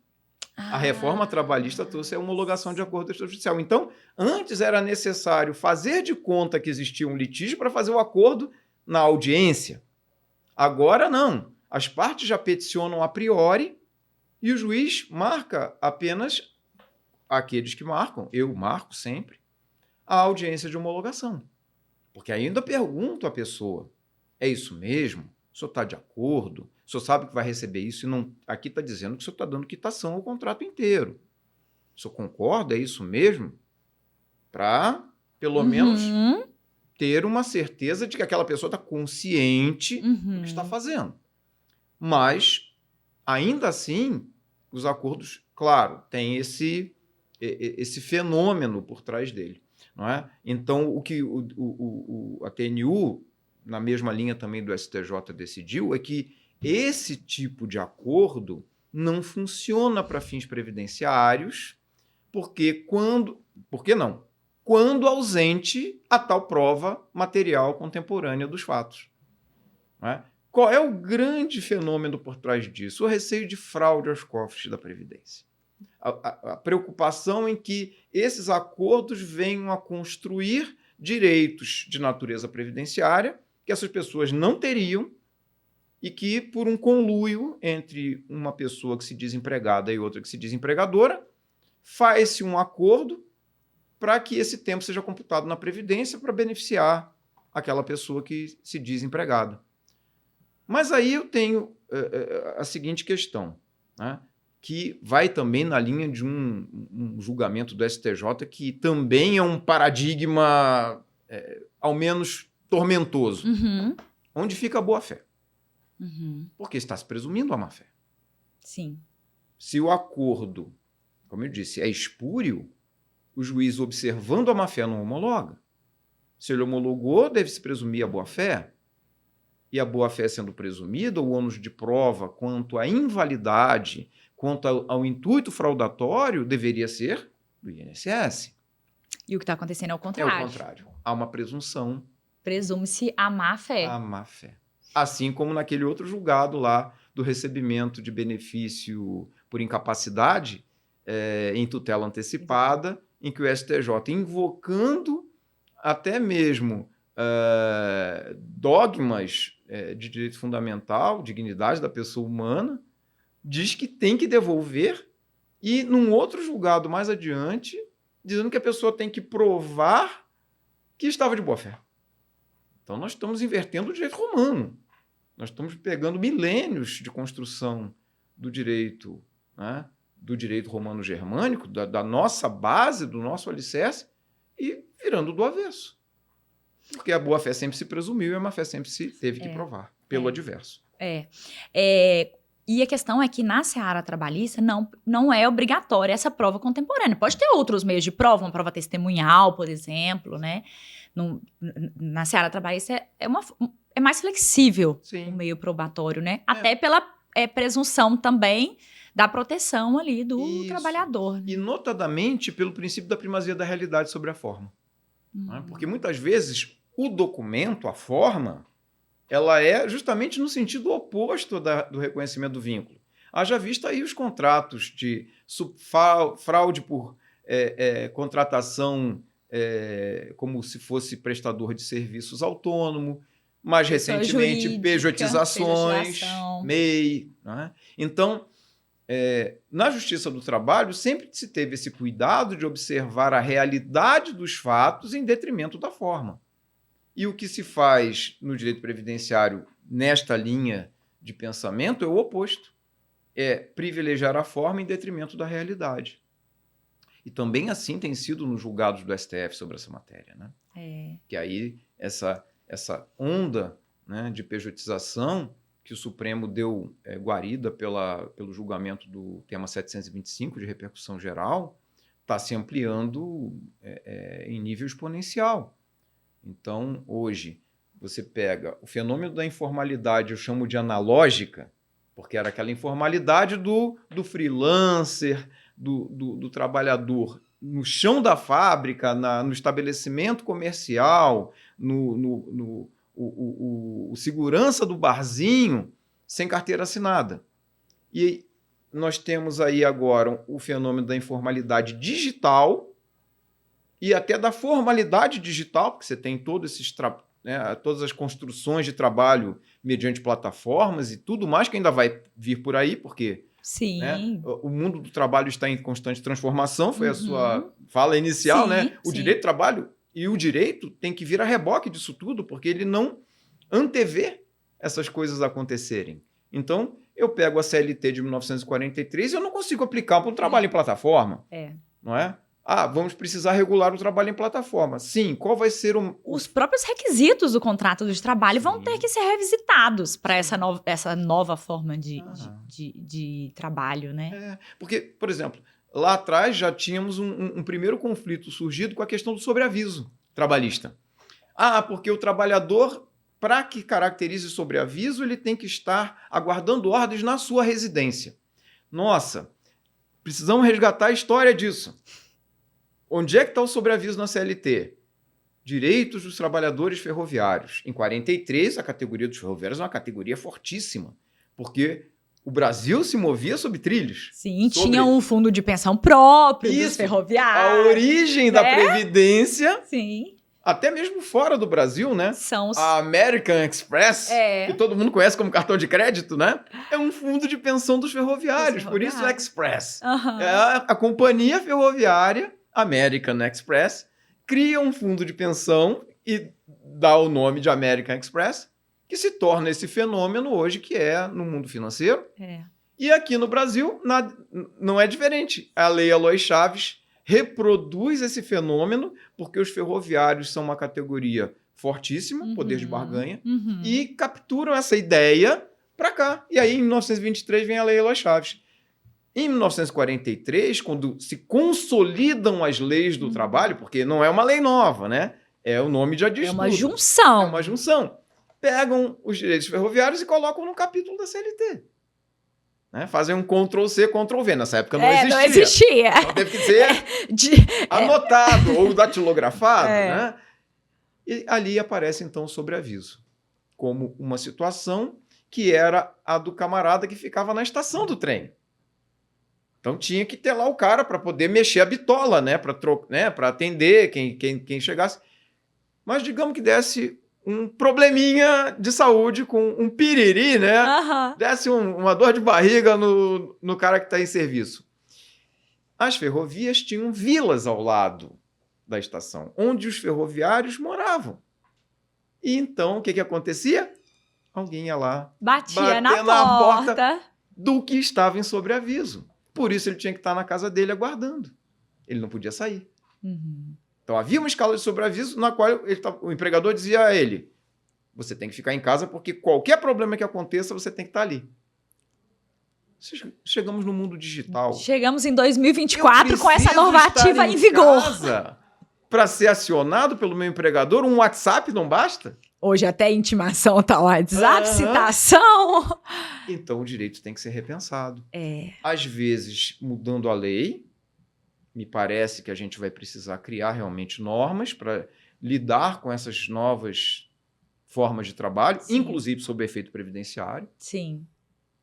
[SPEAKER 2] A reforma trabalhista trouxe a homologação de acordo extrajudicial. Então, antes era necessário fazer de conta que existia um litígio para fazer o acordo na audiência. Agora, não. As partes já peticionam a priori e o juiz marca apenas aqueles que marcam, eu marco sempre, a audiência de homologação. Porque ainda pergunto à pessoa, é isso mesmo? O senhor está de acordo? O senhor sabe que vai receber isso? E não, aqui está dizendo que o senhor está dando quitação ao contrato inteiro. O senhor concorda? É isso mesmo? Para, pelo menos, ter uma certeza de que aquela pessoa está consciente do que está fazendo. Mas, ainda assim, os acordos, claro, têm esse fenômeno por trás dele. Não é? Então, o que a TNU, na mesma linha também do STJ, decidiu é que esse tipo de acordo não funciona para fins previdenciários, porque não? Quando ausente a tal prova material contemporânea dos fatos. Não é? Qual é o grande fenômeno por trás disso? O receio de fraude aos cofres da Previdência. A preocupação em que esses acordos venham a construir direitos de natureza previdenciária que essas pessoas não teriam e que, por um conluio entre uma pessoa que se diz empregada e outra que se diz empregadora, faz-se um acordo para que esse tempo seja computado na Previdência para beneficiar aquela pessoa que se diz empregada. Mas aí eu tenho a seguinte questão, né, que vai também na linha de um julgamento do STJ que também é um paradigma, ao menos, tormentoso. Onde fica a boa-fé? Porque está se presumindo a má-fé.
[SPEAKER 1] Sim.
[SPEAKER 2] Se o acordo, como eu disse, é espúrio, o juiz, observando a má-fé, não homologa. Se ele homologou, deve-se presumir a boa-fé. E a boa-fé sendo presumida, o ônus de prova quanto à invalidade, quanto ao intuito fraudatório, deveria ser do INSS.
[SPEAKER 1] E o que está acontecendo é o contrário.
[SPEAKER 2] É o contrário. Há uma presunção.
[SPEAKER 1] Presume-se a má-fé.
[SPEAKER 2] A má-fé. Assim como naquele outro julgado lá do recebimento de benefício por incapacidade em tutela antecipada, em que o STJ, invocando até mesmo dogmas de direito fundamental, dignidade da pessoa humana, diz que tem que devolver e, num outro julgado mais adiante, dizendo que a pessoa tem que provar que estava de boa-fé. Então, nós estamos invertendo o direito romano. Nós estamos pegando milênios de construção do direito, né, do direito romano-germânico, da nossa base, do nosso alicerce, e virando do avesso. Porque a boa-fé sempre se presumiu e a má-fé sempre se teve que provar, pelo adverso.
[SPEAKER 1] E a questão é que na seara trabalhista não é obrigatória essa prova contemporânea. Pode ter outros meios de prova, uma prova testemunhal, por exemplo, né? Na seara trabalhista é mais flexível o meio probatório, né? Até pela presunção também da proteção ali do trabalhador. Né?
[SPEAKER 2] E notadamente pelo princípio da primazia da realidade sobre a forma. Né? Porque muitas vezes o documento, a forma, ela é justamente no sentido oposto do reconhecimento do vínculo. Haja vista aí os contratos de fraude por contratação como se fosse prestador de serviços autônomo, mais recentemente, pejotizações, MEI. Né? Então, na Justiça do Trabalho, sempre se teve esse cuidado de observar a realidade dos fatos em detrimento da forma. E o que se faz no direito previdenciário nesta linha de pensamento é o oposto. É privilegiar a forma em detrimento da realidade. E também assim tem sido nos julgados do STF sobre essa matéria. Né? Que aí essa onda, né, de pejotização que o Supremo deu guarida pelo julgamento do tema 725 de repercussão geral está se ampliando em nível exponencial. Então, hoje, você pega o fenômeno da informalidade, eu chamo de analógica, porque era aquela informalidade do freelancer, do trabalhador no chão da fábrica, no estabelecimento comercial, o segurança do barzinho, sem carteira assinada. E nós temos aí agora o fenômeno da informalidade digital, e até da formalidade digital, porque você tem todas as construções de trabalho mediante plataformas e tudo mais que ainda vai vir por aí, porque o mundo do trabalho está em constante transformação, foi a sua fala inicial, né? O direito do trabalho e o direito tem que vir a reboque disso tudo, porque ele não antevê essas coisas acontecerem. Então, eu pego a CLT de 1943 e eu não consigo aplicar para o trabalho em plataforma. Não é? Vamos precisar regular o trabalho em plataforma. Sim, qual vai ser
[SPEAKER 1] os próprios requisitos do contrato de trabalho vão ter que ser revisitados para essa nova forma de trabalho, né?
[SPEAKER 2] Porque, por exemplo, lá atrás já tínhamos um primeiro conflito surgido com a questão do sobreaviso trabalhista. Porque o trabalhador, para que caracterize sobreaviso, ele tem que estar aguardando ordens na sua residência. Nossa, precisamos resgatar a história disso. Onde é que está o sobreaviso na CLT? Direitos dos trabalhadores ferroviários. Em 43, a categoria dos ferroviários é uma categoria fortíssima, porque o Brasil se movia sob trilhos.
[SPEAKER 1] Sim, tinha um fundo de pensão próprio dos ferroviários.
[SPEAKER 2] A origem da Previdência,
[SPEAKER 1] sim,
[SPEAKER 2] até mesmo fora do Brasil, né?
[SPEAKER 1] São
[SPEAKER 2] a American Express, que todo mundo conhece como cartão de crédito, né? É um fundo de pensão dos ferroviários, por isso é Express. A companhia ferroviária American Express cria um fundo de pensão e dá o nome de American Express, que se torna esse fenômeno hoje que é no mundo financeiro. E aqui no Brasil não é diferente. A Lei Aloy Chaves reproduz esse fenômeno porque os ferroviários são uma categoria fortíssima, poder de barganha, e capturam essa ideia para cá. E aí, em 1923, vem a Lei Aloy Chaves. Em 1943, quando se consolidam as leis do trabalho, porque não é uma lei nova, né? É o nome já diz tudo.
[SPEAKER 1] É uma junção.
[SPEAKER 2] É uma junção. Pegam os direitos ferroviários e colocam no capítulo da CLT. Né? Fazem um Ctrl-C, Ctrl-V. Nessa época não existia.
[SPEAKER 1] Não existia.
[SPEAKER 2] Então teve que ser anotado ou datilografado. Né? E ali aparece, então, o sobreaviso, como uma situação que era a do camarada que ficava na estação do trem. Então tinha que ter lá o cara para poder mexer a bitola, né? Para atender quem chegasse. Mas digamos que desse um probleminha de saúde com um piriri, né? Desse uma dor de barriga no cara que está em serviço. As ferrovias tinham vilas ao lado da estação, onde os ferroviários moravam. E então, o que acontecia? Alguém ia lá,
[SPEAKER 1] batia na porta
[SPEAKER 2] do que estava em sobreaviso. Por isso ele tinha que estar na casa dele aguardando. Ele não podia sair. Então havia uma escala de sobreaviso na qual o empregador dizia a ele: você tem que ficar em casa porque qualquer problema que aconteça, você tem que estar ali. Chegamos no mundo digital.
[SPEAKER 1] Chegamos em 2024 com essa normativa em vigor.
[SPEAKER 2] Para ser acionado pelo meu empregador, um WhatsApp não basta?
[SPEAKER 1] Hoje até intimação tá WhatsApp, citação.
[SPEAKER 2] Então o direito tem que ser repensado.
[SPEAKER 1] É.
[SPEAKER 2] Às vezes, mudando a lei, me parece que a gente vai precisar criar realmente normas para lidar com essas novas formas de trabalho,
[SPEAKER 1] Sim.
[SPEAKER 2] inclusive sob efeito previdenciário.
[SPEAKER 1] Sim.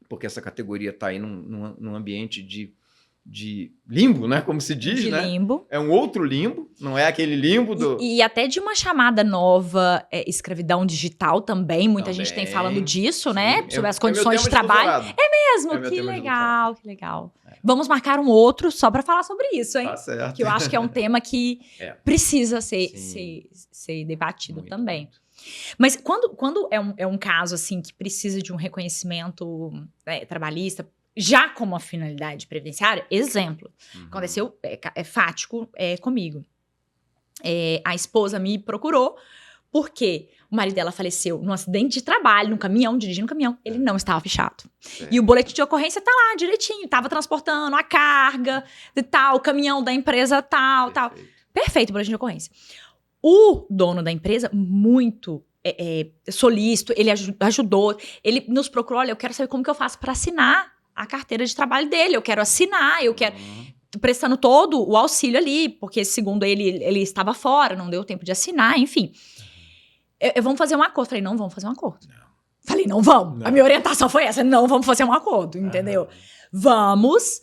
[SPEAKER 2] Porque essa categoria está aí num ambiente de limbo, né? Como se diz,
[SPEAKER 1] De
[SPEAKER 2] né?
[SPEAKER 1] limbo.
[SPEAKER 2] É um outro limbo, não é aquele limbo do...
[SPEAKER 1] E até de uma chamada nova, escravidão digital também. Muita gente tem falando disso, né? Sobre as condições de trabalho. Mesmo, que legal, que legal. Vamos marcar um outro só para falar sobre isso, hein?
[SPEAKER 2] Tá certo.
[SPEAKER 1] Que eu acho que é um tema que precisa ser debatido
[SPEAKER 2] Muito,
[SPEAKER 1] também.
[SPEAKER 2] muito.
[SPEAKER 1] Mas quando é um caso assim que precisa de um reconhecimento trabalhista, já como uma finalidade previdenciária, exemplo, aconteceu fático comigo. A esposa me procurou porque o marido dela faleceu num acidente de trabalho, dirigindo um caminhão. Ele não estava fichado. E o boletim de ocorrência tá lá direitinho. Tava transportando a carga e tal, o caminhão da empresa tal. Perfeito o boletim de ocorrência. O dono da empresa, muito solícito, ele ajudou. Ele nos procurou, olha, eu quero saber como que eu faço para assinar a carteira de trabalho dele. Eu quero assinar, eu quero... Prestando todo o auxílio ali, porque segundo ele estava fora, não deu tempo de assinar, enfim. Vamos fazer um acordo. Falei, não vamos fazer um acordo. Falei, não vamos. A minha orientação foi essa, não vamos fazer um acordo, entendeu? Vamos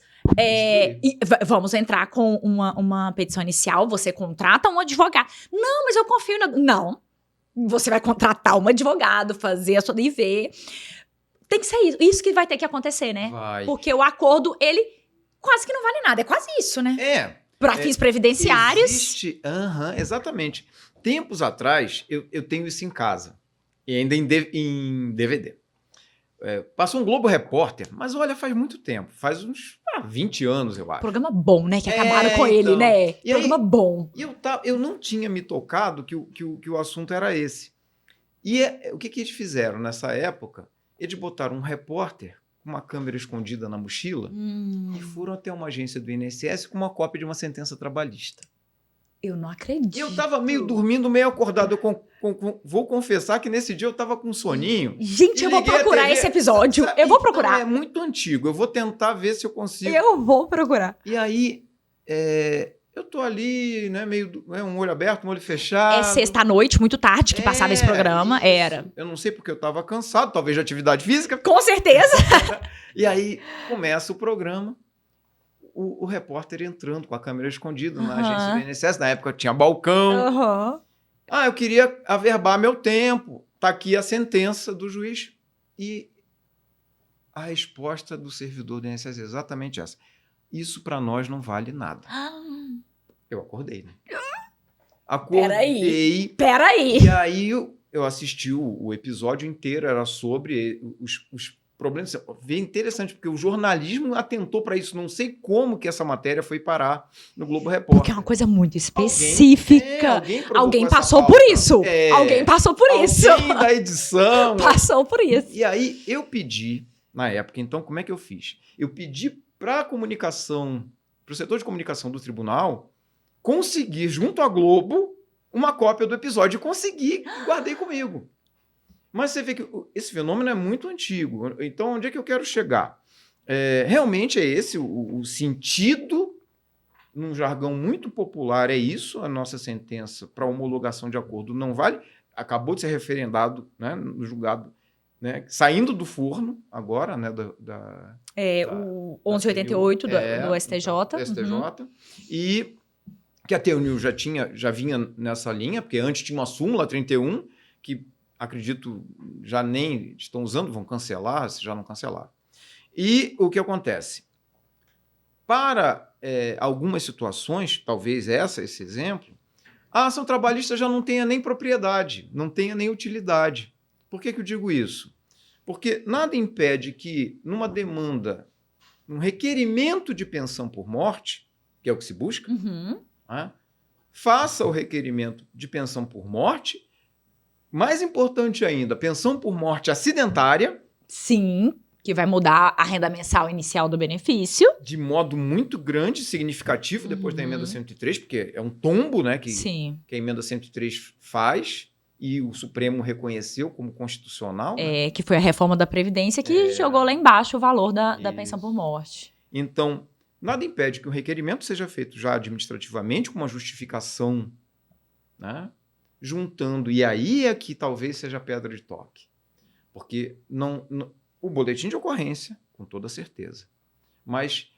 [SPEAKER 1] entrar com uma petição inicial, você contrata um advogado. Não, mas eu confio Não, você vai contratar um advogado, fazer a sua IV. Tem que ser isso que vai ter que acontecer, né? Porque o acordo, ele quase que não vale nada, é quase isso, né? Para fins previdenciários.
[SPEAKER 2] Existe, exatamente. Tempos atrás, eu tenho isso em casa, e ainda em DVD. Passou um Globo Repórter, mas olha, faz muito tempo, faz uns 20 anos, eu acho.
[SPEAKER 1] Programa bom, né? Que acabaram com ele, né? Programa bom.
[SPEAKER 2] E eu não tinha me tocado que o assunto era esse. E o que eles fizeram nessa época? Eles botaram um repórter com uma câmera escondida na mochila e foram até uma agência do INSS com uma cópia de uma sentença trabalhista.
[SPEAKER 1] Eu não acredito.
[SPEAKER 2] E eu tava meio dormindo, meio acordado. Vou confessar que nesse dia eu tava com soninho.
[SPEAKER 1] Gente, eu vou procurar esse episódio. Eu vou procurar.
[SPEAKER 2] É muito antigo. Eu vou tentar ver se eu consigo.
[SPEAKER 1] Eu vou procurar.
[SPEAKER 2] E aí, eu tô ali, né, meio um olho aberto, um olho fechado.
[SPEAKER 1] É sexta-noite, muito tarde que passava esse programa.
[SPEAKER 2] Isso.
[SPEAKER 1] Era.
[SPEAKER 2] Eu não sei porque eu tava cansado, talvez de atividade física.
[SPEAKER 1] Com certeza.
[SPEAKER 2] E aí, começa o programa. O repórter entrando com a câmera escondida na agência do INSS. Na época tinha balcão. Eu queria averbar meu tempo. Tá aqui a sentença do juiz. E a resposta do servidor do INSS é exatamente essa. Isso para nós não vale nada. Eu acordei, né? Acordei.
[SPEAKER 1] Peraí.
[SPEAKER 2] E aí eu assisti o episódio inteiro, era sobre os problemas. É interessante, porque o jornalismo atentou para isso. Não sei como que essa matéria foi parar no Globo Repórter.
[SPEAKER 1] Porque é uma coisa muito específica. Alguém passou por isso. Alguém passou por isso.
[SPEAKER 2] Alguém da edição.
[SPEAKER 1] Passou por isso.
[SPEAKER 2] E aí eu pedi, na época, então, como é que eu fiz? Eu pedi para a comunicação, para o setor de comunicação do tribunal, conseguir, junto à Globo, uma cópia do episódio. Consegui, guardei comigo. Mas você vê que esse fenômeno é muito antigo. Então, onde é que eu quero chegar? Realmente é esse o sentido, num jargão muito popular, é isso. A nossa sentença para homologação de acordo não vale. Acabou de ser referendado, né, no julgado, né, saindo do forno agora, né,
[SPEAKER 1] o 1188 do STJ.
[SPEAKER 2] STJ. E que a TNU já vinha nessa linha, porque antes tinha uma súmula 31, que acredito já nem estão usando, vão cancelar, se já não cancelaram. E o que acontece? Para algumas situações, talvez esse exemplo, a ação trabalhista já não tenha nem propriedade, não tenha nem utilidade. Por que eu digo isso? Porque nada impede que, numa demanda, num requerimento de pensão por morte, que é o que se busca, né, faça o requerimento de pensão por morte. Mais importante ainda, pensão por morte acidentária.
[SPEAKER 1] Sim. Que vai mudar a renda mensal inicial do benefício.
[SPEAKER 2] De modo muito grande, significativo, depois da emenda
[SPEAKER 1] Uhum.
[SPEAKER 2] 103, porque é um tombo, né,
[SPEAKER 1] Sim.
[SPEAKER 2] que a emenda 103 faz, e o Supremo reconheceu como constitucional. Né?
[SPEAKER 1] Que foi a reforma da Previdência que jogou lá embaixo o valor da pensão por morte.
[SPEAKER 2] Então, nada impede que o requerimento seja feito já administrativamente com uma justificação, né, juntando, e aí é que talvez seja a pedra de toque. Porque o boletim de ocorrência, com toda certeza, mas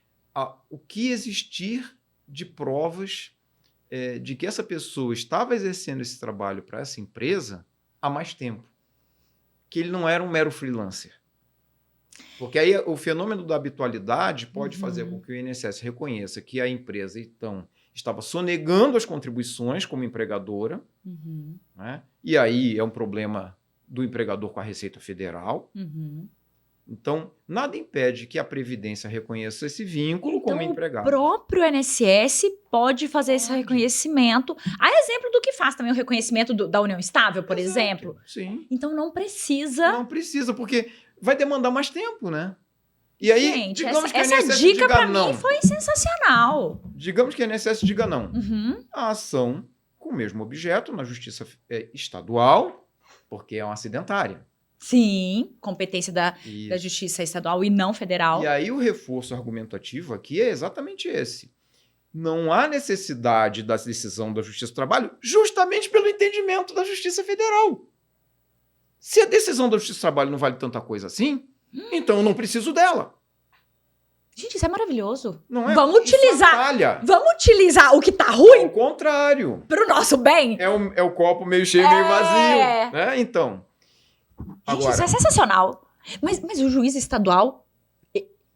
[SPEAKER 2] o que existir de provas de que essa pessoa estava exercendo esse trabalho para essa empresa há mais tempo, que ele não era um mero freelancer. Porque aí o fenômeno da habitualidade pode fazer com que o INSS reconheça que a empresa, então, estava sonegando as contribuições como empregadora, né? E aí é um problema do empregador com a Receita Federal. Então, nada impede que a Previdência reconheça esse vínculo como empregado.
[SPEAKER 1] O próprio INSS pode fazer esse reconhecimento. Há exemplo do que faz também o reconhecimento da união estável, por exemplo.
[SPEAKER 2] Sim.
[SPEAKER 1] Então, não precisa...
[SPEAKER 2] Não precisa, porque vai demandar mais tempo, né? E aí,
[SPEAKER 1] gente,
[SPEAKER 2] digamos que a
[SPEAKER 1] essa
[SPEAKER 2] INSS
[SPEAKER 1] dica
[SPEAKER 2] diga
[SPEAKER 1] pra
[SPEAKER 2] não.
[SPEAKER 1] mim foi sensacional.
[SPEAKER 2] Digamos que a INSS diga não. A ação com o mesmo objeto na Justiça Estadual, porque é uma acidentária.
[SPEAKER 1] Sim, competência da Justiça Estadual e não federal.
[SPEAKER 2] E aí o reforço argumentativo aqui é exatamente esse. Não há necessidade da decisão da Justiça do Trabalho justamente pelo entendimento da Justiça Federal. Se a decisão da Justiça do Trabalho não vale tanta coisa assim, então eu não preciso dela.
[SPEAKER 1] Gente, isso é maravilhoso.
[SPEAKER 2] Não é?
[SPEAKER 1] Vamos utilizar o que tá ruim.
[SPEAKER 2] Ao contrário.
[SPEAKER 1] Pro nosso bem.
[SPEAKER 2] É o copo meio cheio, meio vazio. Né? Então.
[SPEAKER 1] Gente, isso é sensacional. Mas o juiz estadual,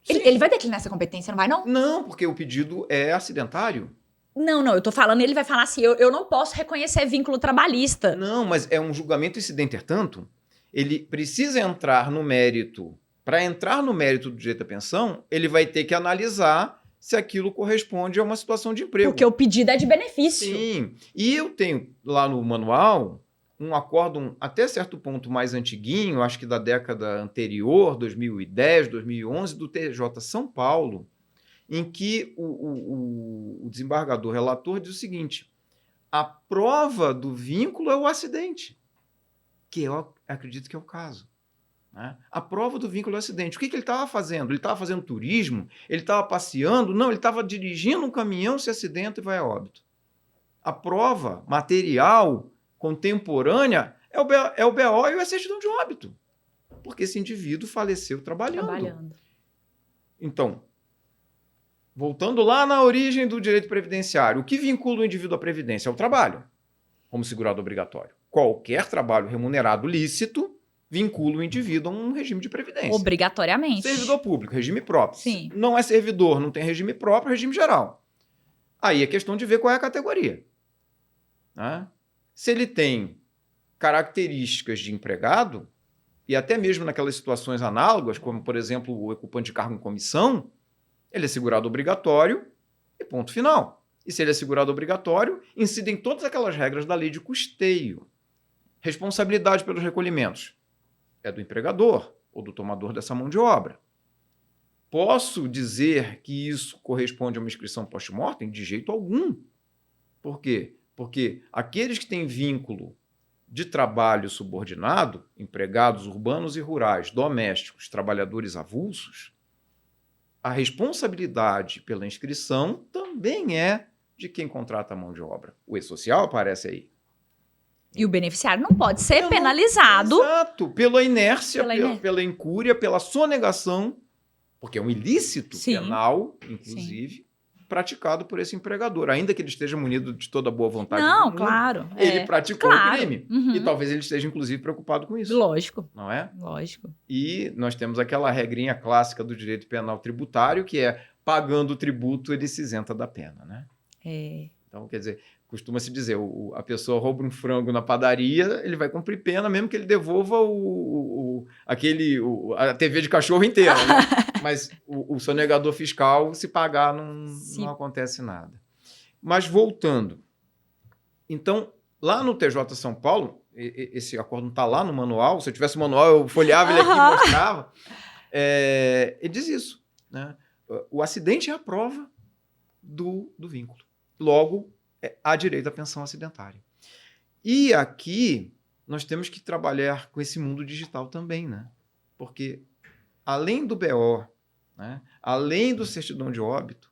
[SPEAKER 1] ele vai declinar essa competência, não vai, não?
[SPEAKER 2] Não, porque o pedido é acidentário.
[SPEAKER 1] Não, eu tô falando, ele vai falar assim, eu não posso reconhecer vínculo trabalhista.
[SPEAKER 2] Não, mas é um julgamento incidente, tanto, ele precisa entrar no mérito. Para entrar no mérito do direito à pensão, ele vai ter que analisar se aquilo corresponde a uma situação de emprego.
[SPEAKER 1] Porque o pedido é de benefício.
[SPEAKER 2] Sim, e eu tenho lá no manual um acórdão até certo ponto mais antiguinho, acho que da década anterior, 2010, 2011, do TJ São Paulo, em que o desembargador relator diz o seguinte: a prova do vínculo é o acidente, que eu acredito que é o caso. Né? A prova do vínculo é o acidente. O que ele estava fazendo? Ele estava fazendo turismo? Ele estava passeando? Não, ele estava dirigindo um caminhão, se acidenta e vai a óbito. A prova material contemporânea é o BO e a certidão de óbito, porque esse indivíduo faleceu trabalhando. Então, voltando lá na origem do direito previdenciário, o que vincula o indivíduo à previdência é o trabalho, como segurado obrigatório. Qualquer trabalho remunerado lícito vincula o indivíduo a um regime de previdência.
[SPEAKER 1] Obrigatoriamente.
[SPEAKER 2] Servidor público, regime próprio.
[SPEAKER 1] Sim.
[SPEAKER 2] Não é servidor, não tem regime próprio, regime geral. Aí é questão de ver qual é a categoria. Né? Se ele tem características de empregado, e até mesmo naquelas situações análogas, como, por exemplo, o ocupante de cargo em comissão, ele é segurado obrigatório e ponto final. E se ele é segurado obrigatório, incidem todas aquelas regras da lei de custeio. Responsabilidade pelos recolhimentos é do empregador ou do tomador dessa mão de obra. Posso dizer que isso corresponde a uma inscrição post-mortem? De jeito algum. Por quê? Porque aqueles que têm vínculo de trabalho subordinado, empregados urbanos e rurais, domésticos, trabalhadores avulsos, a responsabilidade pela inscrição também é de quem contrata a mão de obra. O E-Social aparece aí.
[SPEAKER 1] E o beneficiário não pode ser penalizado.
[SPEAKER 2] Exato, pela inércia, pela incúria, pela sonegação, porque é um ilícito penal, inclusive, praticado por esse empregador, ainda que ele esteja munido de toda boa vontade.
[SPEAKER 1] Não, claro.
[SPEAKER 2] Ele praticou o crime. E talvez ele esteja, inclusive, preocupado com isso.
[SPEAKER 1] Lógico.
[SPEAKER 2] Não é?
[SPEAKER 1] Lógico.
[SPEAKER 2] E nós temos aquela regrinha clássica do direito penal tributário, que é, pagando o tributo, ele se isenta da pena, né? Então, quer dizer, costuma-se dizer, a pessoa rouba um frango na padaria, ele vai cumprir pena, mesmo que ele devolva a TV de cachorro inteira, né? Mas o sonegador fiscal, se pagar, não acontece nada. Mas voltando. Então, lá no TJ São Paulo, esse acordo não está lá no manual. Se eu tivesse o manual, eu folheava ele aqui e mostrava. Ele diz isso, né? O acidente é a prova do vínculo. Logo, há direito à pensão acidentária. E aqui nós temos que trabalhar com esse mundo digital também, né? Porque além do BO, né? Além do certidão de óbito,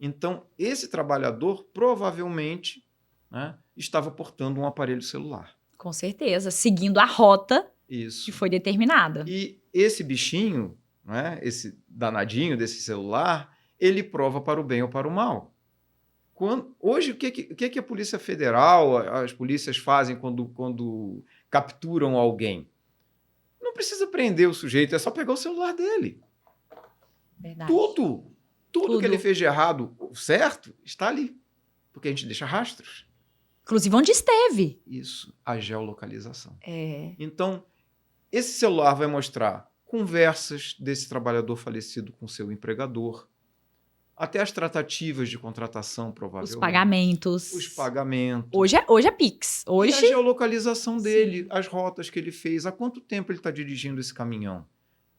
[SPEAKER 2] então esse trabalhador provavelmente, né, estava portando um aparelho celular.
[SPEAKER 1] Com certeza, seguindo a rota
[SPEAKER 2] Isso.
[SPEAKER 1] que foi determinada.
[SPEAKER 2] E esse bichinho, né, esse danadinho desse celular, ele prova para o bem ou para o mal. Hoje, o que a Polícia Federal, as polícias fazem quando capturam alguém? Não precisa prender o sujeito, é só pegar o celular dele.
[SPEAKER 1] Verdade.
[SPEAKER 2] Tudo que ele fez de errado, certo, está ali. Porque a gente deixa rastros.
[SPEAKER 1] Inclusive onde esteve.
[SPEAKER 2] Isso, a geolocalização.
[SPEAKER 1] É.
[SPEAKER 2] Então, esse celular vai mostrar conversas desse trabalhador falecido com seu empregador, até as tratativas de contratação, provavelmente.
[SPEAKER 1] Os pagamentos. Hoje é Pix.
[SPEAKER 2] E a geolocalização dele, as rotas que ele fez, há quanto tempo ele está dirigindo esse caminhão.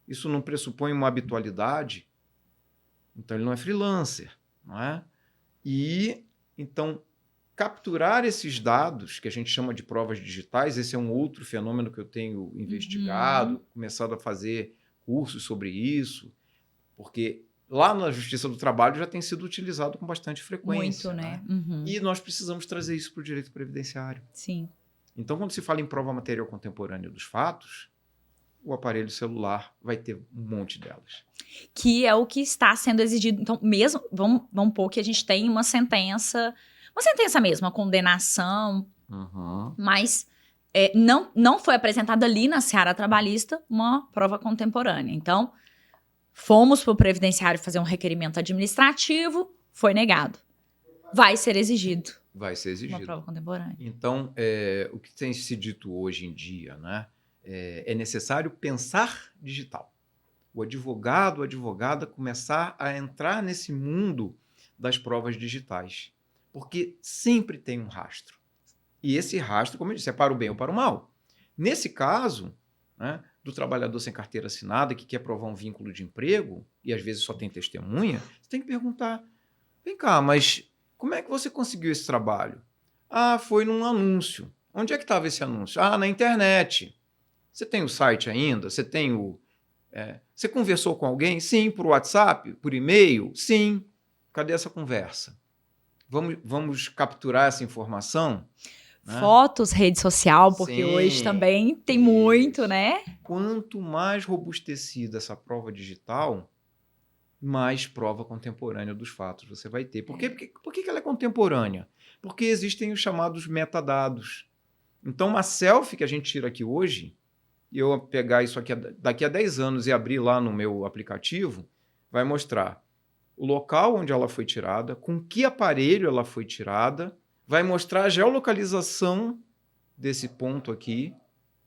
[SPEAKER 2] Isso não pressupõe uma habitualidade? Então, ele não é freelancer, não é? E, então, capturar esses dados, que a gente chama de provas digitais, esse é um outro fenômeno que eu tenho investigado, começado a fazer cursos sobre isso, porque lá na Justiça do Trabalho já tem sido utilizado com bastante frequência.
[SPEAKER 1] Muito, né?
[SPEAKER 2] E nós precisamos trazer isso para o direito previdenciário.
[SPEAKER 1] Sim.
[SPEAKER 2] Então, quando se fala em prova material contemporânea dos fatos, o aparelho celular vai ter um monte delas.
[SPEAKER 1] Que é o que está sendo exigido. Então, mesmo, vamos pôr que a gente tem uma sentença mesmo, uma condenação, mas não foi apresentada ali na seara trabalhista uma prova contemporânea. Então, fomos para o Previdenciário fazer um requerimento administrativo, foi negado. Vai ser exigido.
[SPEAKER 2] Vai ser exigido.
[SPEAKER 1] Uma prova contemporânea.
[SPEAKER 2] Então, o que tem se dito hoje em dia, né? É necessário pensar digital. O advogado, a advogada começar a entrar nesse mundo das provas digitais. Porque sempre tem um rastro. E esse rastro, como eu disse, é para o bem ou para o mal. Nesse caso, né, do trabalhador sem carteira assinada que quer provar um vínculo de emprego, e às vezes só tem testemunha, você tem que perguntar, vem cá, mas como é que você conseguiu esse trabalho? Ah, foi num anúncio. Onde é que estava esse anúncio? Ah, na internet. Você tem o site ainda? Você tem você conversou com alguém? Sim, por WhatsApp? Por e-mail? Sim. Cadê essa conversa? Vamos capturar essa informação? Né?
[SPEAKER 1] Fotos, rede social, porque
[SPEAKER 2] Sim,
[SPEAKER 1] hoje também tem muito, né?
[SPEAKER 2] Quanto mais robustecida essa prova digital, mais prova contemporânea dos fatos você vai ter. Por que ela é contemporânea? Porque existem os chamados metadados. Então, uma selfie que a gente tira aqui hoje, e eu pegar isso aqui daqui a 10 anos e abrir lá no meu aplicativo, vai mostrar o local onde ela foi tirada, com que aparelho ela foi tirada, vai mostrar a geolocalização desse ponto aqui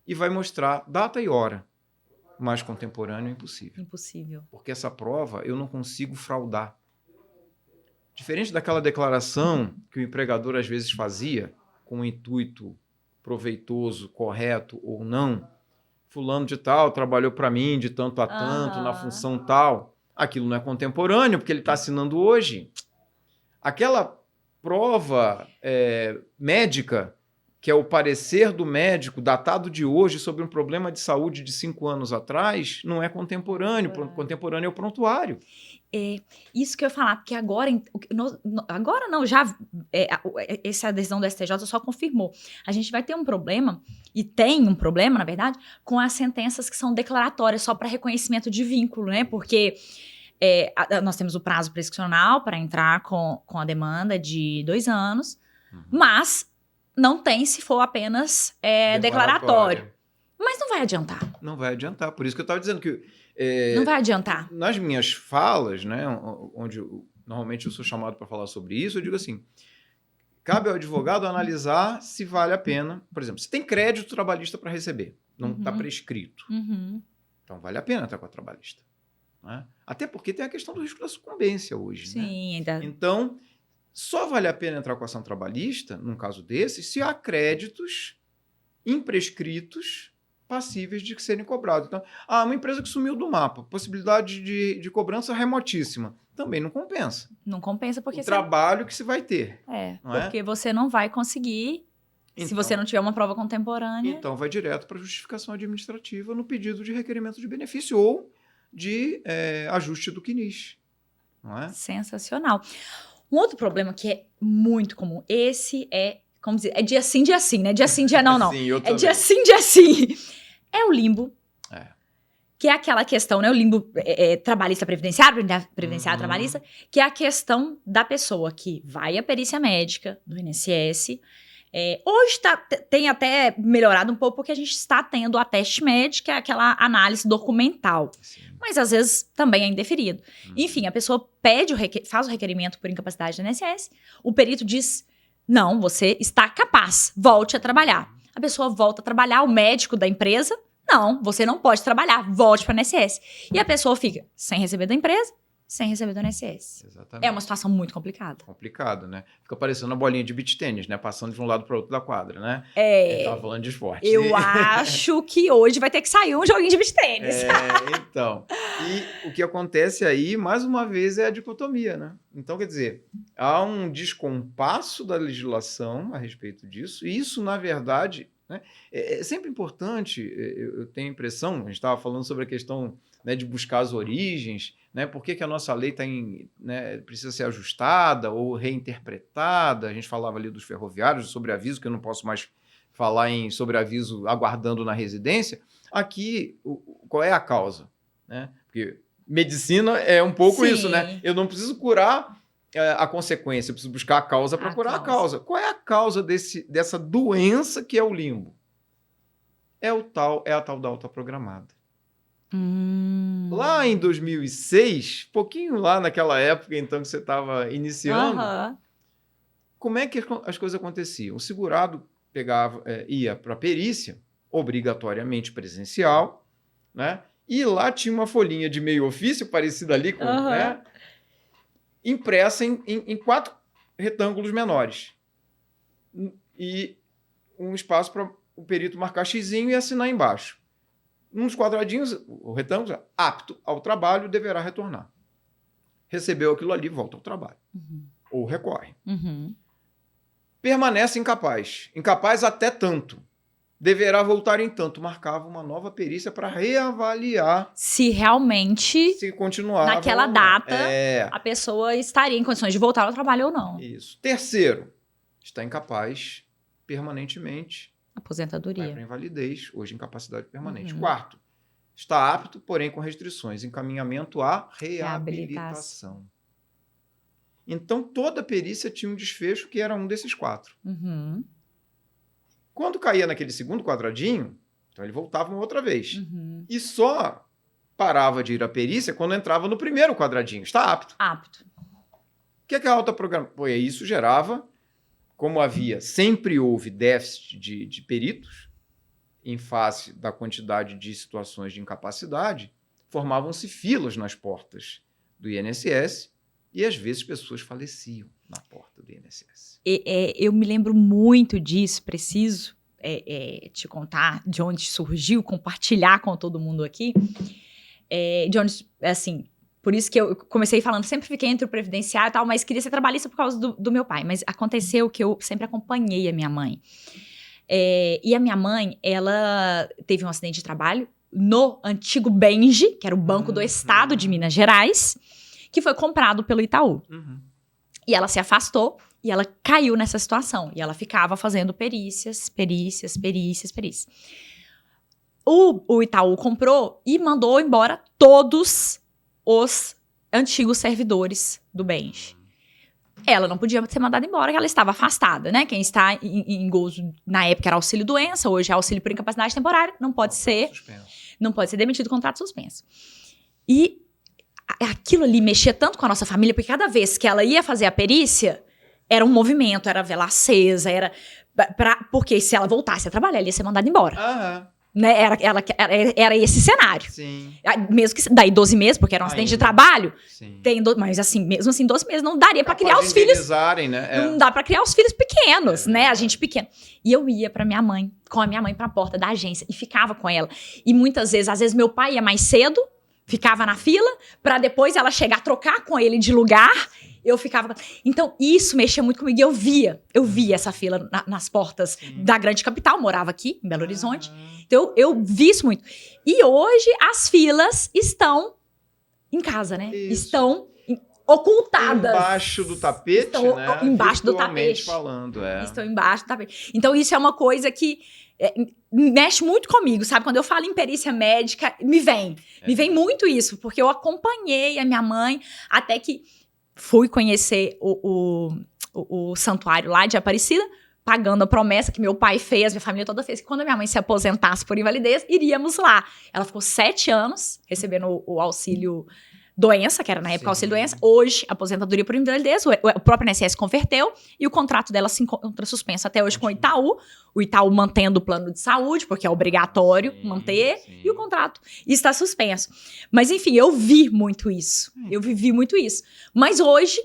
[SPEAKER 2] e vai mostrar data e hora. Mais contemporâneo é impossível.
[SPEAKER 1] Impossível.
[SPEAKER 2] Porque essa prova eu não consigo fraudar. Diferente daquela declaração que o empregador às vezes fazia, com um intuito proveitoso, correto ou não, fulano de tal trabalhou para mim de tanto a tanto, na função tal. Aquilo não é contemporâneo, porque ele está assinando hoje. Aquela prova médica, que é o parecer do médico datado de hoje sobre um problema de saúde de 5 anos atrás, não é contemporâneo. Contemporâneo é o prontuário.
[SPEAKER 1] Isso que eu ia falar, porque agora não, já essa decisão do STJ só confirmou. A gente vai ter um problema, e tem um problema, na verdade, com as sentenças que são declaratórias só para reconhecimento de vínculo, né? Porque nós temos o prazo prescricional para entrar com a demanda de 2 anos, mas não tem se for apenas declaratório. Mas não vai adiantar.
[SPEAKER 2] Não vai adiantar. Por isso que eu estava dizendo que...
[SPEAKER 1] não vai adiantar.
[SPEAKER 2] Nas minhas falas, né, onde normalmente eu sou chamado para falar sobre isso, eu digo assim, cabe ao advogado analisar se vale a pena. Por exemplo, se tem crédito trabalhista para receber, não está prescrito. Então, vale a pena estar com a trabalhista. Né? Até porque tem a questão do risco da sucumbência hoje.
[SPEAKER 1] Sim,
[SPEAKER 2] né?
[SPEAKER 1] ainda.
[SPEAKER 2] Então, só vale a pena entrar com a ação trabalhista, num caso desses, se há créditos imprescritos passíveis de serem cobrados. Então, uma empresa que sumiu do mapa, possibilidade de cobrança remotíssima, também não compensa.
[SPEAKER 1] Não compensa porque
[SPEAKER 2] o trabalho que se vai ter.
[SPEAKER 1] Porque você não vai conseguir, se você não tiver uma prova contemporânea.
[SPEAKER 2] Então, vai direto para a justificação administrativa no pedido de requerimento de benefício ou de ajuste do CNIS. Não é?
[SPEAKER 1] Sensacional. Um outro problema que é muito comum, esse como dizer, é dia sim, né? Dia sim, dia não.
[SPEAKER 2] Sim,
[SPEAKER 1] é dia sim, dia sim. É o limbo. Que é aquela questão, né? O limbo trabalhista previdenciário, trabalhista, que é a questão da pessoa que vai à perícia médica do INSS. Hoje tem até melhorado um pouco, porque a gente está tendo a teste médico, que é aquela análise documental. Sim. Mas às vezes também é indeferido. Enfim, a pessoa faz o requerimento por incapacidade do INSS, o perito diz: não, você está capaz, volte a trabalhar. A pessoa volta a trabalhar, o médico da empresa: não, você não pode trabalhar, volte para o INSS. E a pessoa fica sem receber da empresa, sem receber do INSS.
[SPEAKER 2] Exatamente.
[SPEAKER 1] É uma situação muito complicada.
[SPEAKER 2] Complicado, né? Fica parecendo uma bolinha de beach tênis, né? Passando de um lado para o outro da quadra, né? Tava falando de esporte.
[SPEAKER 1] Eu acho que hoje vai ter que sair um joguinho de beach tênis.
[SPEAKER 2] Então. E o que acontece aí, mais uma vez, é a dicotomia, né? Então, quer dizer, há um descompasso da legislação a respeito disso. E isso, na verdade, né, é sempre importante, eu tenho a impressão, a gente estava falando sobre a questão, né, de buscar as origens, né, por que a nossa lei precisa ser ajustada ou reinterpretada. A gente falava ali dos ferroviários, do sobreaviso, que eu não posso mais falar em sobreaviso aguardando na residência. Aqui, qual é a causa? Né? Porque medicina é um pouco isso, né? Eu não preciso curar a consequência, eu preciso buscar a causa para curar a causa. Qual é a causa dessa doença que é o limbo? É a tal da alta programada. Lá em 2006, pouquinho lá naquela época, então, que você estava iniciando, como é que as coisas aconteciam? O segurado ia para a perícia, obrigatoriamente presencial, né? E lá tinha uma folhinha de meio ofício, parecida ali com, né? Impressa em 4 retângulos menores. E um espaço para o perito marcar xizinho e assinar embaixo. Nos quadradinhos, o retângulo, apto ao trabalho, deverá retornar. Recebeu aquilo ali, volta ao trabalho. Ou recorre. Permanece incapaz. Incapaz até tanto. Deverá voltar em tanto. Marcava uma nova perícia para reavaliar
[SPEAKER 1] se realmente,
[SPEAKER 2] se continuava
[SPEAKER 1] naquela data, a pessoa estaria em condições de voltar ao trabalho ou não.
[SPEAKER 2] Isso. Terceiro, está incapaz permanentemente.
[SPEAKER 1] Aposentadoria.
[SPEAKER 2] Vai para invalidez, hoje incapacidade permanente. Quarto, está apto, porém com restrições. Encaminhamento à reabilitação. Então, toda perícia tinha um desfecho que era um desses 4. Quando caía naquele segundo quadradinho, então ele voltava uma outra vez. E só parava de ir à perícia quando entrava no primeiro quadradinho. Está apto.
[SPEAKER 1] Apto.
[SPEAKER 2] O que é a alta programação? Isso gerava, como sempre houve déficit de peritos, em face da quantidade de situações de incapacidade, formavam-se filas nas portas do INSS e, às vezes, pessoas faleciam na porta do INSS.
[SPEAKER 1] Eu me lembro muito disso, preciso te contar de onde surgiu, compartilhar com todo mundo aqui, de onde, assim, por isso que eu comecei falando, sempre fiquei entre o previdenciário e tal, mas queria ser trabalhista por causa do meu pai, mas aconteceu que eu sempre acompanhei a minha mãe. E a minha mãe, ela teve um acidente de trabalho no antigo Benji, que era o Banco do Estado de Minas Gerais, que foi comprado pelo Itaú. E ela se afastou e ela caiu nessa situação. E ela ficava fazendo perícias. O Itaú comprou e mandou embora todos os antigos servidores do Benji. Ela não podia ser mandada embora, porque ela estava afastada, né? Quem está em gozo, na época era auxílio-doença, hoje é auxílio por incapacidade temporária, não pode ser demitido, contrato suspenso. E aquilo ali mexia tanto com a nossa família, porque cada vez que ela ia fazer a perícia, era um movimento, era vela acesa, porque se ela voltasse a trabalhar, ela ia ser mandada embora. Né? Era esse cenário.
[SPEAKER 2] Sim.
[SPEAKER 1] Mesmo que daí 12 meses, porque era um acidente de trabalho.
[SPEAKER 2] Sim.
[SPEAKER 1] Mas assim, mesmo assim, 12 meses não daria pra
[SPEAKER 2] Capaz
[SPEAKER 1] criar
[SPEAKER 2] de
[SPEAKER 1] os filhos.
[SPEAKER 2] indenizarem, né?
[SPEAKER 1] Não dá pra criar os filhos pequenos, né? A
[SPEAKER 2] verdade.
[SPEAKER 1] gente pequena. E eu ia pra minha mãe, com a minha mãe pra porta da agência e ficava com ela. E muitas vezes, às vezes meu pai ia mais cedo, ficava na fila, pra depois ela chegar, trocar com ele de lugar. Eu ficava... Então, isso mexia muito comigo. E eu via essa fila nas portas da grande capital. Morava aqui, em Belo Horizonte. Então, eu vi isso muito. E hoje, as filas estão em casa, né?
[SPEAKER 2] Isso.
[SPEAKER 1] Estão ocultadas.
[SPEAKER 2] Embaixo do tapete,
[SPEAKER 1] Estão
[SPEAKER 2] né?
[SPEAKER 1] embaixo do
[SPEAKER 2] Virtualmente
[SPEAKER 1] tapete.
[SPEAKER 2] falando,
[SPEAKER 1] Estão embaixo do tapete. Então, isso é uma coisa que mexe muito comigo, sabe? Quando eu falo em perícia médica, me vem muito isso. Porque eu acompanhei a minha mãe até que fui conhecer o santuário lá de Aparecida, pagando a promessa que meu pai fez, minha família toda fez, que quando a minha mãe se aposentasse por invalidez, iríamos lá. Ela ficou 7 anos recebendo o auxílio doença, que era na época auxílio doença. Hoje, aposentadoria por invalidez, o próprio INSS converteu e o contrato dela se encontra suspenso até hoje com o Itaú. O Itaú mantendo o plano de saúde, porque é obrigatório manter, e o contrato está suspenso. Mas, enfim, eu vi muito isso. Eu vivi muito isso. Mas hoje,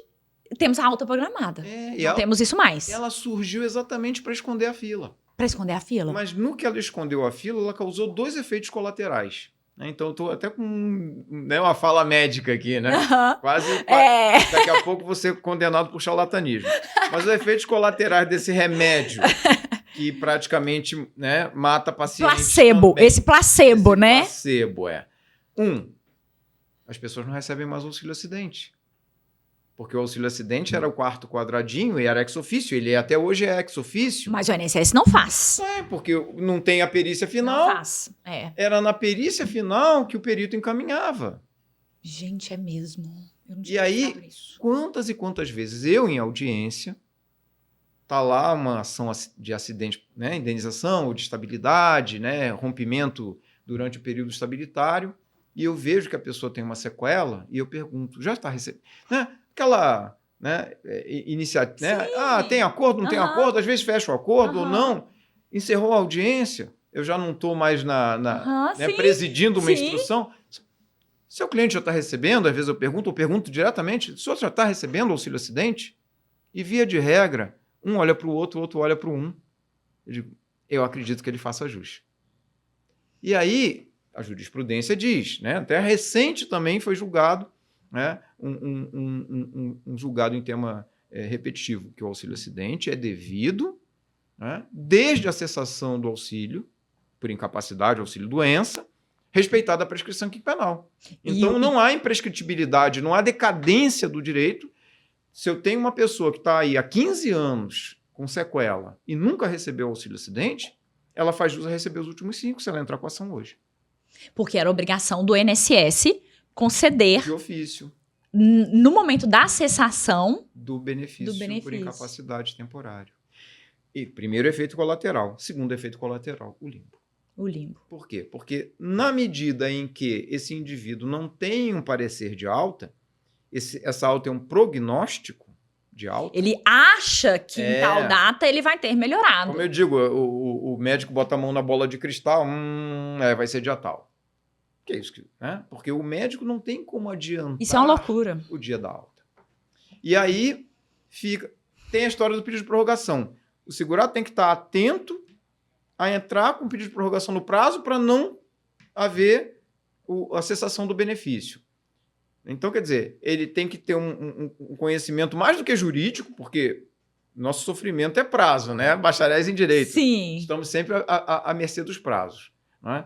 [SPEAKER 1] temos a alta programada. Não temos isso mais.
[SPEAKER 2] Ela surgiu exatamente para esconder a fila.
[SPEAKER 1] Para esconder a fila?
[SPEAKER 2] Mas no que ela escondeu a fila, ela causou 2 efeitos colaterais. Então, eu tô até com uma fala médica aqui, né? Quase. Daqui a pouco você é condenado por charlatanismo. Mas os efeitos colaterais desse remédio, que praticamente, né, mata pacientes.
[SPEAKER 1] Placebo.
[SPEAKER 2] Também.
[SPEAKER 1] Esse placebo, né?
[SPEAKER 2] Placebo, as pessoas não recebem mais auxílio acidente. Porque o auxílio acidente era o 4º quadradinho e era ex officio. Ele até hoje é ex officio.
[SPEAKER 1] Mas o INSS não faz.
[SPEAKER 2] Porque não tem a perícia final.
[SPEAKER 1] Não faz.
[SPEAKER 2] Era na perícia final que o perito encaminhava.
[SPEAKER 1] Gente, é mesmo. Eu não
[SPEAKER 2] E aí, quantas e quantas vezes eu, em audiência, tá lá uma ação de acidente, né, indenização ou de estabilidade, né, rompimento durante o período estabilitário, e eu vejo que a pessoa tem uma sequela, e eu pergunto, já está recebendo? Né? Aquela, né, iniciativa, né? Tem acordo, não tem acordo, às vezes fecha o acordo ou não, encerrou a audiência, eu já não estou mais né, presidindo uma instrução. Seu cliente já está recebendo, às vezes eu pergunto diretamente, o senhor já está recebendo auxílio acidente? E via de regra, um olha para o outro olha para o um. Eu digo, eu acredito que ele faça ajuste. E aí, a jurisprudência diz, né, até recente também foi julgado, né, um julgado em tema repetitivo, que o auxílio acidente é devido, né, desde a cessação do auxílio, por incapacidade, auxílio doença, respeitada a prescrição penal. Então, não há imprescritibilidade, não há decadência do direito. Se eu tenho uma pessoa que está aí há 15 anos com sequela e nunca recebeu auxílio acidente, ela faz jus a receber os últimos 5 se ela entrar com a ação hoje.
[SPEAKER 1] Porque era obrigação do INSS conceder...
[SPEAKER 2] De ofício.
[SPEAKER 1] No momento da cessação...
[SPEAKER 2] Do benefício por incapacidade temporária. E primeiro efeito colateral. Segundo efeito colateral, o limbo.
[SPEAKER 1] O limbo.
[SPEAKER 2] Por quê? Porque na medida em que esse indivíduo não tem um parecer de alta, essa alta é um prognóstico de alta.
[SPEAKER 1] Ele acha que em tal data ele vai ter melhorado.
[SPEAKER 2] Como eu digo, o médico bota a mão na bola de cristal, vai ser dia tal. Que é isso? Né? Porque o médico não tem como adiantar
[SPEAKER 1] isso é uma loucura.
[SPEAKER 2] O dia da alta. E aí tem a história do pedido de prorrogação. O segurado tem que estar atento a entrar com pedido de prorrogação no prazo para não haver a cessação do benefício. Então, quer dizer, ele tem que ter um conhecimento mais do que jurídico, porque nosso sofrimento é prazo, né? Bacharéis em direito.
[SPEAKER 1] Sim.
[SPEAKER 2] Estamos sempre à mercê dos prazos. Não é?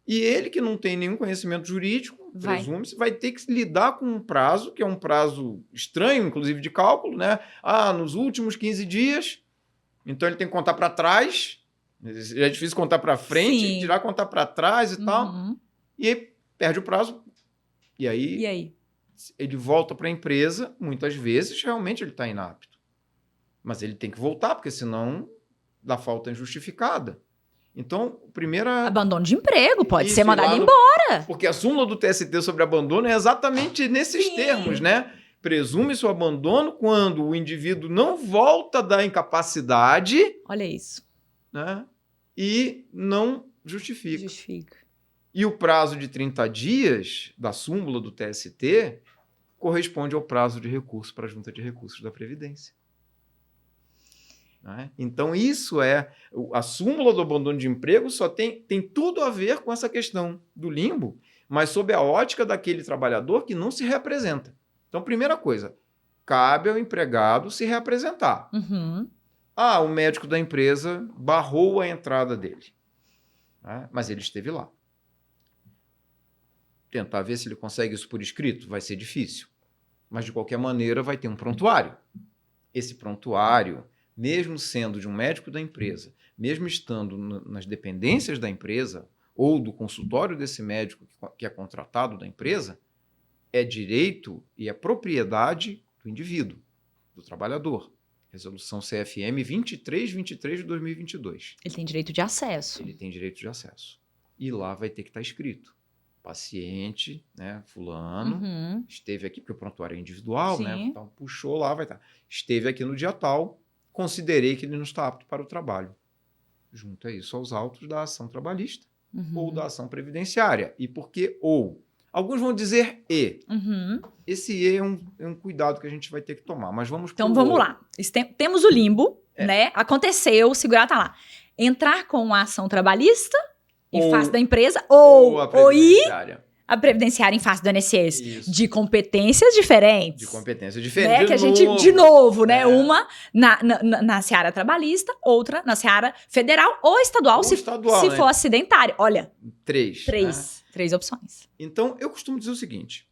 [SPEAKER 2] E ele que não tem nenhum conhecimento jurídico, presume-se, vai ter que lidar com um prazo, que é um prazo estranho, inclusive de cálculo, né? Nos últimos 15 dias, então ele tem que contar para trás. É difícil contar para frente, tirar contar para trás e tal. E aí perde o prazo. E aí? Ele volta para a empresa, muitas vezes realmente ele está inapto. Mas ele tem que voltar, porque senão dá falta injustificada. Então,
[SPEAKER 1] abandono de emprego, pode ser mandado embora.
[SPEAKER 2] Porque a súmula do TST sobre abandono é exatamente nesses termos, né? Presume-se o abandono quando o indivíduo não volta da incapacidade.
[SPEAKER 1] Olha isso.
[SPEAKER 2] Né? E não justifica.
[SPEAKER 1] Justifica.
[SPEAKER 2] E o prazo de 30 dias da súmula do TST corresponde ao prazo de recurso para a Junta de Recursos da Previdência. Né? Então, isso a súmula do abandono de emprego só tem tudo a ver com essa questão do limbo, mas sob a ótica daquele trabalhador que não se reapresenta. Então, primeira coisa, cabe ao empregado se reapresentar.
[SPEAKER 1] Uhum.
[SPEAKER 2] O médico da empresa barrou a entrada dele, né? Mas ele esteve lá. Tentar ver se ele consegue isso por escrito vai ser difícil, mas de qualquer maneira vai ter um prontuário. Esse prontuário, mesmo sendo de um médico da empresa, mesmo estando nas dependências da empresa ou do consultório desse médico que é contratado da empresa, é direito e é propriedade do indivíduo, do trabalhador. Resolução CFM 2323 de 2022.
[SPEAKER 1] Ele tem direito de acesso.
[SPEAKER 2] Ele tem direito de acesso. E lá vai ter que estar escrito. Paciente, né, fulano, esteve aqui, porque o prontuário é individual,
[SPEAKER 1] Sim.
[SPEAKER 2] né? Então, puxou lá, vai estar. Esteve aqui no dia tal, considerei que ele não está apto para o trabalho. Junta isso aos autos da ação trabalhista ou da ação previdenciária. E por que ou? Alguns vão dizer e. Esse e é um cuidado que a gente vai ter que tomar, mas vamos
[SPEAKER 1] Então, vamos lá. Temos o limbo, né? Aconteceu, o segurado tá lá. Entrar com a ação trabalhista em face da empresa ou a previdenciária em face do INSS.
[SPEAKER 2] Isso.
[SPEAKER 1] De competências diferentes.
[SPEAKER 2] De competência diferente.
[SPEAKER 1] Né? Que a gente, de novo, né? Uma na seara trabalhista, outra na seara federal ou estadual, se
[SPEAKER 2] né?
[SPEAKER 1] for acidentário. Olha,
[SPEAKER 2] três
[SPEAKER 1] opções.
[SPEAKER 2] Então, eu costumo dizer o seguinte: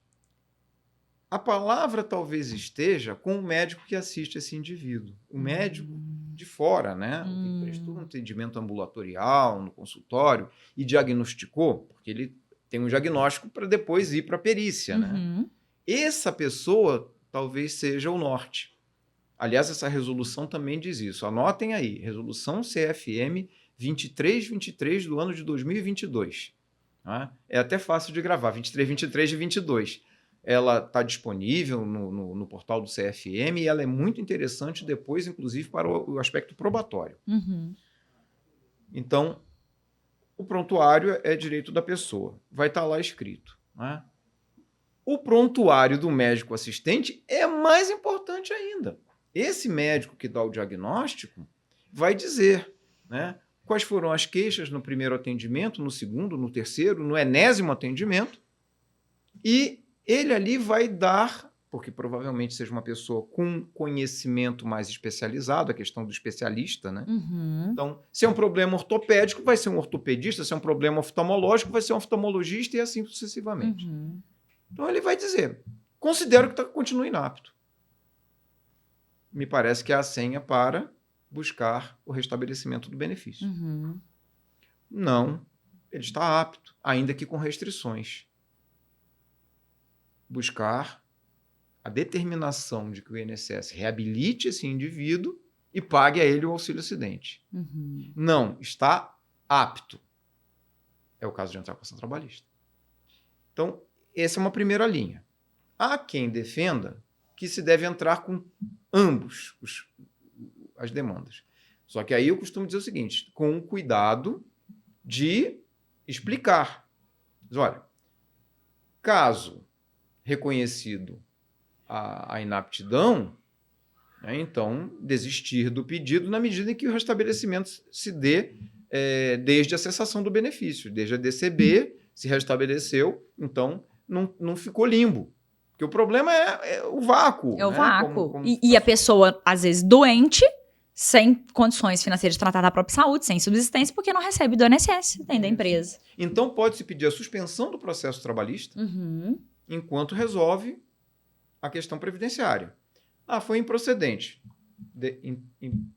[SPEAKER 2] a palavra talvez esteja com o médico que assiste esse indivíduo. O médico de fora, né? Que prestou um atendimento ambulatorial no consultório e diagnosticou, porque ele tem um diagnóstico para depois ir para a perícia, né? Essa pessoa talvez seja o norte. Aliás, essa resolução também diz isso. Anotem aí, resolução CFM 2323 do ano de 2022. Né? É até fácil de gravar, 2323 de 22. Ela está disponível no portal do CFM e ela é muito interessante depois, inclusive, para o aspecto probatório. Então, o prontuário é direito da pessoa. Vai estar lá escrito. Né? O prontuário do médico assistente é mais importante ainda. Esse médico que dá o diagnóstico vai dizer, né, quais foram as queixas no primeiro atendimento, no segundo, no terceiro, no enésimo atendimento, e ele ali vai dar, porque provavelmente seja uma pessoa com conhecimento mais especializado, a questão do especialista, né? Então, se é um problema ortopédico, vai ser um ortopedista, se é um problema oftalmológico, vai ser um oftalmologista e assim sucessivamente. Então, ele vai dizer, considero que continua inapto. Me parece que é a senha para buscar o restabelecimento do benefício. Não, ele está apto, ainda que com restrições. Buscar a determinação de que o INSS reabilite esse indivíduo e pague a ele o auxílio acidente. Não, está apto. É o caso de entrar com ação trabalhista. Então, essa é uma primeira linha. Há quem defenda que se deve entrar com ambos as demandas. Só que aí eu costumo dizer o seguinte, com o cuidado de explicar. Mas, olha, caso reconhecido a inaptidão, né, então desistir do pedido na medida em que o restabelecimento se dê desde a cessação do benefício, desde a DCB se restabeleceu, então não ficou limbo. Porque o problema é o vácuo.
[SPEAKER 1] É o
[SPEAKER 2] né?
[SPEAKER 1] vácuo. E a pessoa, às vezes, doente, sem condições financeiras de tratar da própria saúde, sem subsistência, porque não recebe do INSS, nem da empresa.
[SPEAKER 2] Então, pode-se pedir a suspensão do processo trabalhista enquanto resolve a questão previdenciária. Foi improcedente.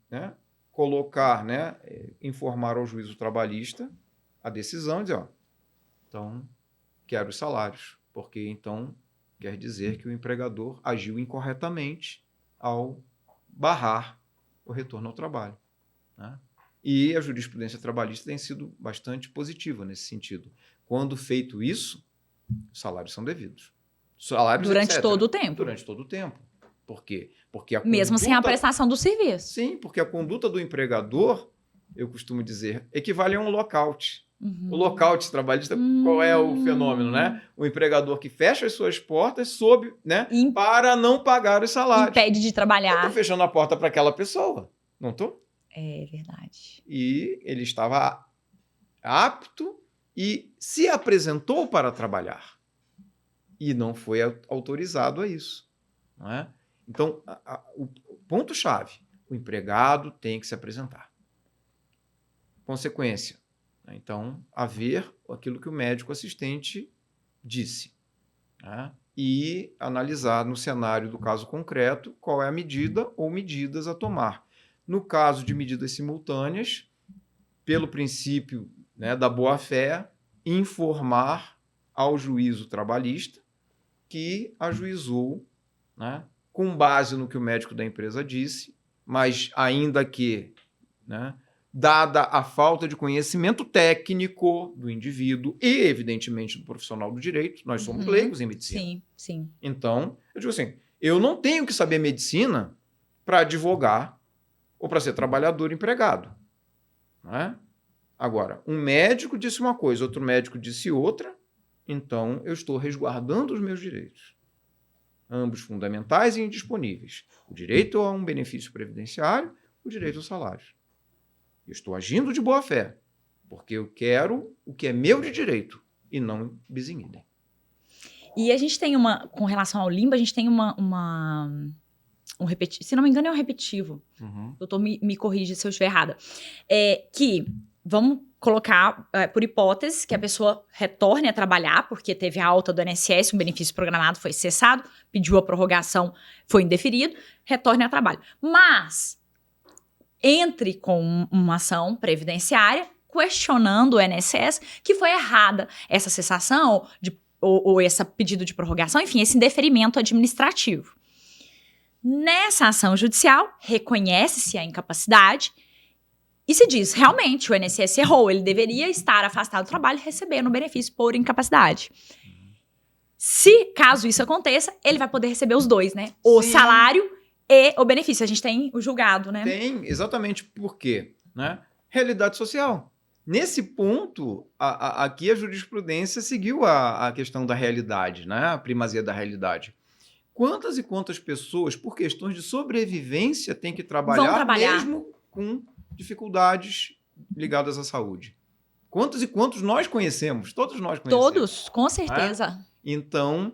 [SPEAKER 2] Né? Colocar, né? Informar ao juízo trabalhista a decisão e dizer, então, quero os salários, porque então quer dizer que o empregador agiu incorretamente ao barrar o retorno ao trabalho. Né? E a jurisprudência trabalhista tem sido bastante positiva nesse sentido. Quando feito isso, os salários são devidos. Salários,
[SPEAKER 1] durante
[SPEAKER 2] etc.
[SPEAKER 1] todo o tempo.
[SPEAKER 2] Durante todo o tempo. Por quê? Porque
[SPEAKER 1] mesmo sem a prestação do serviço.
[SPEAKER 2] Sim, porque a conduta do empregador, eu costumo dizer, equivale a um lockout. O lockout trabalhista, qual é o fenômeno, né? O empregador que fecha as suas portas né, para não pagar os salários.
[SPEAKER 1] Impede de trabalhar.
[SPEAKER 2] Eu estou fechando a porta para aquela pessoa, não estou?
[SPEAKER 1] É verdade.
[SPEAKER 2] E ele estava apto e se apresentou para trabalhar. E não foi autorizado a isso. Não é? Então, o ponto-chave, o empregado tem que se apresentar. Consequência. Então, haver aquilo que o médico assistente disse. Né? E analisar no cenário do caso concreto qual é a medida ou medidas a tomar. No caso de medidas simultâneas, pelo princípio, né, da boa-fé, informar ao juízo trabalhista que ajuizou, né, com base no que o médico da empresa disse, mas ainda que, né, dada a falta de conhecimento técnico do indivíduo e, evidentemente, do profissional do direito, nós somos leigos em medicina.
[SPEAKER 1] Sim, sim.
[SPEAKER 2] Então, eu digo assim, eu não tenho que saber medicina para advogar ou para ser trabalhador empregado. Não é? Agora, um médico disse uma coisa, outro médico disse outra, então eu estou resguardando os meus direitos. Ambos fundamentais e indisponíveis. O direito a um benefício previdenciário, o direito ao salário. Eu estou agindo de boa fé, porque eu quero o que é meu de direito e não bis in idem.
[SPEAKER 1] E a gente tem com relação ao limbo, a gente tem se não me engano é um repetitivo. Doutor, me corrige se eu estiver errada. Que vamos colocar, por hipótese, que a pessoa retorne a trabalhar, porque teve a alta do INSS, um benefício programado foi cessado, pediu a prorrogação, foi indeferido, retorne a trabalho. Mas entre com uma ação previdenciária questionando o INSS que foi errada essa cessação ou esse pedido de prorrogação, enfim, esse indeferimento administrativo. Nessa ação judicial, reconhece-se a incapacidade e se diz, realmente, o INSS errou, ele deveria estar afastado do trabalho recebendo o benefício por incapacidade. Se, caso isso aconteça, ele vai poder receber os dois, né? O salário e o benefício. A gente tem o julgado, né?
[SPEAKER 2] Tem, exatamente por quê? Né? Realidade social. Nesse ponto, aqui a jurisprudência seguiu a questão da realidade, né? A primazia da realidade. Quantas e quantas pessoas, por questões de sobrevivência, têm que trabalhar mesmo com dificuldades ligadas à saúde? Quantos e quantos nós conhecemos? Todos nós conhecemos.
[SPEAKER 1] Todos, com certeza.
[SPEAKER 2] Né? Então,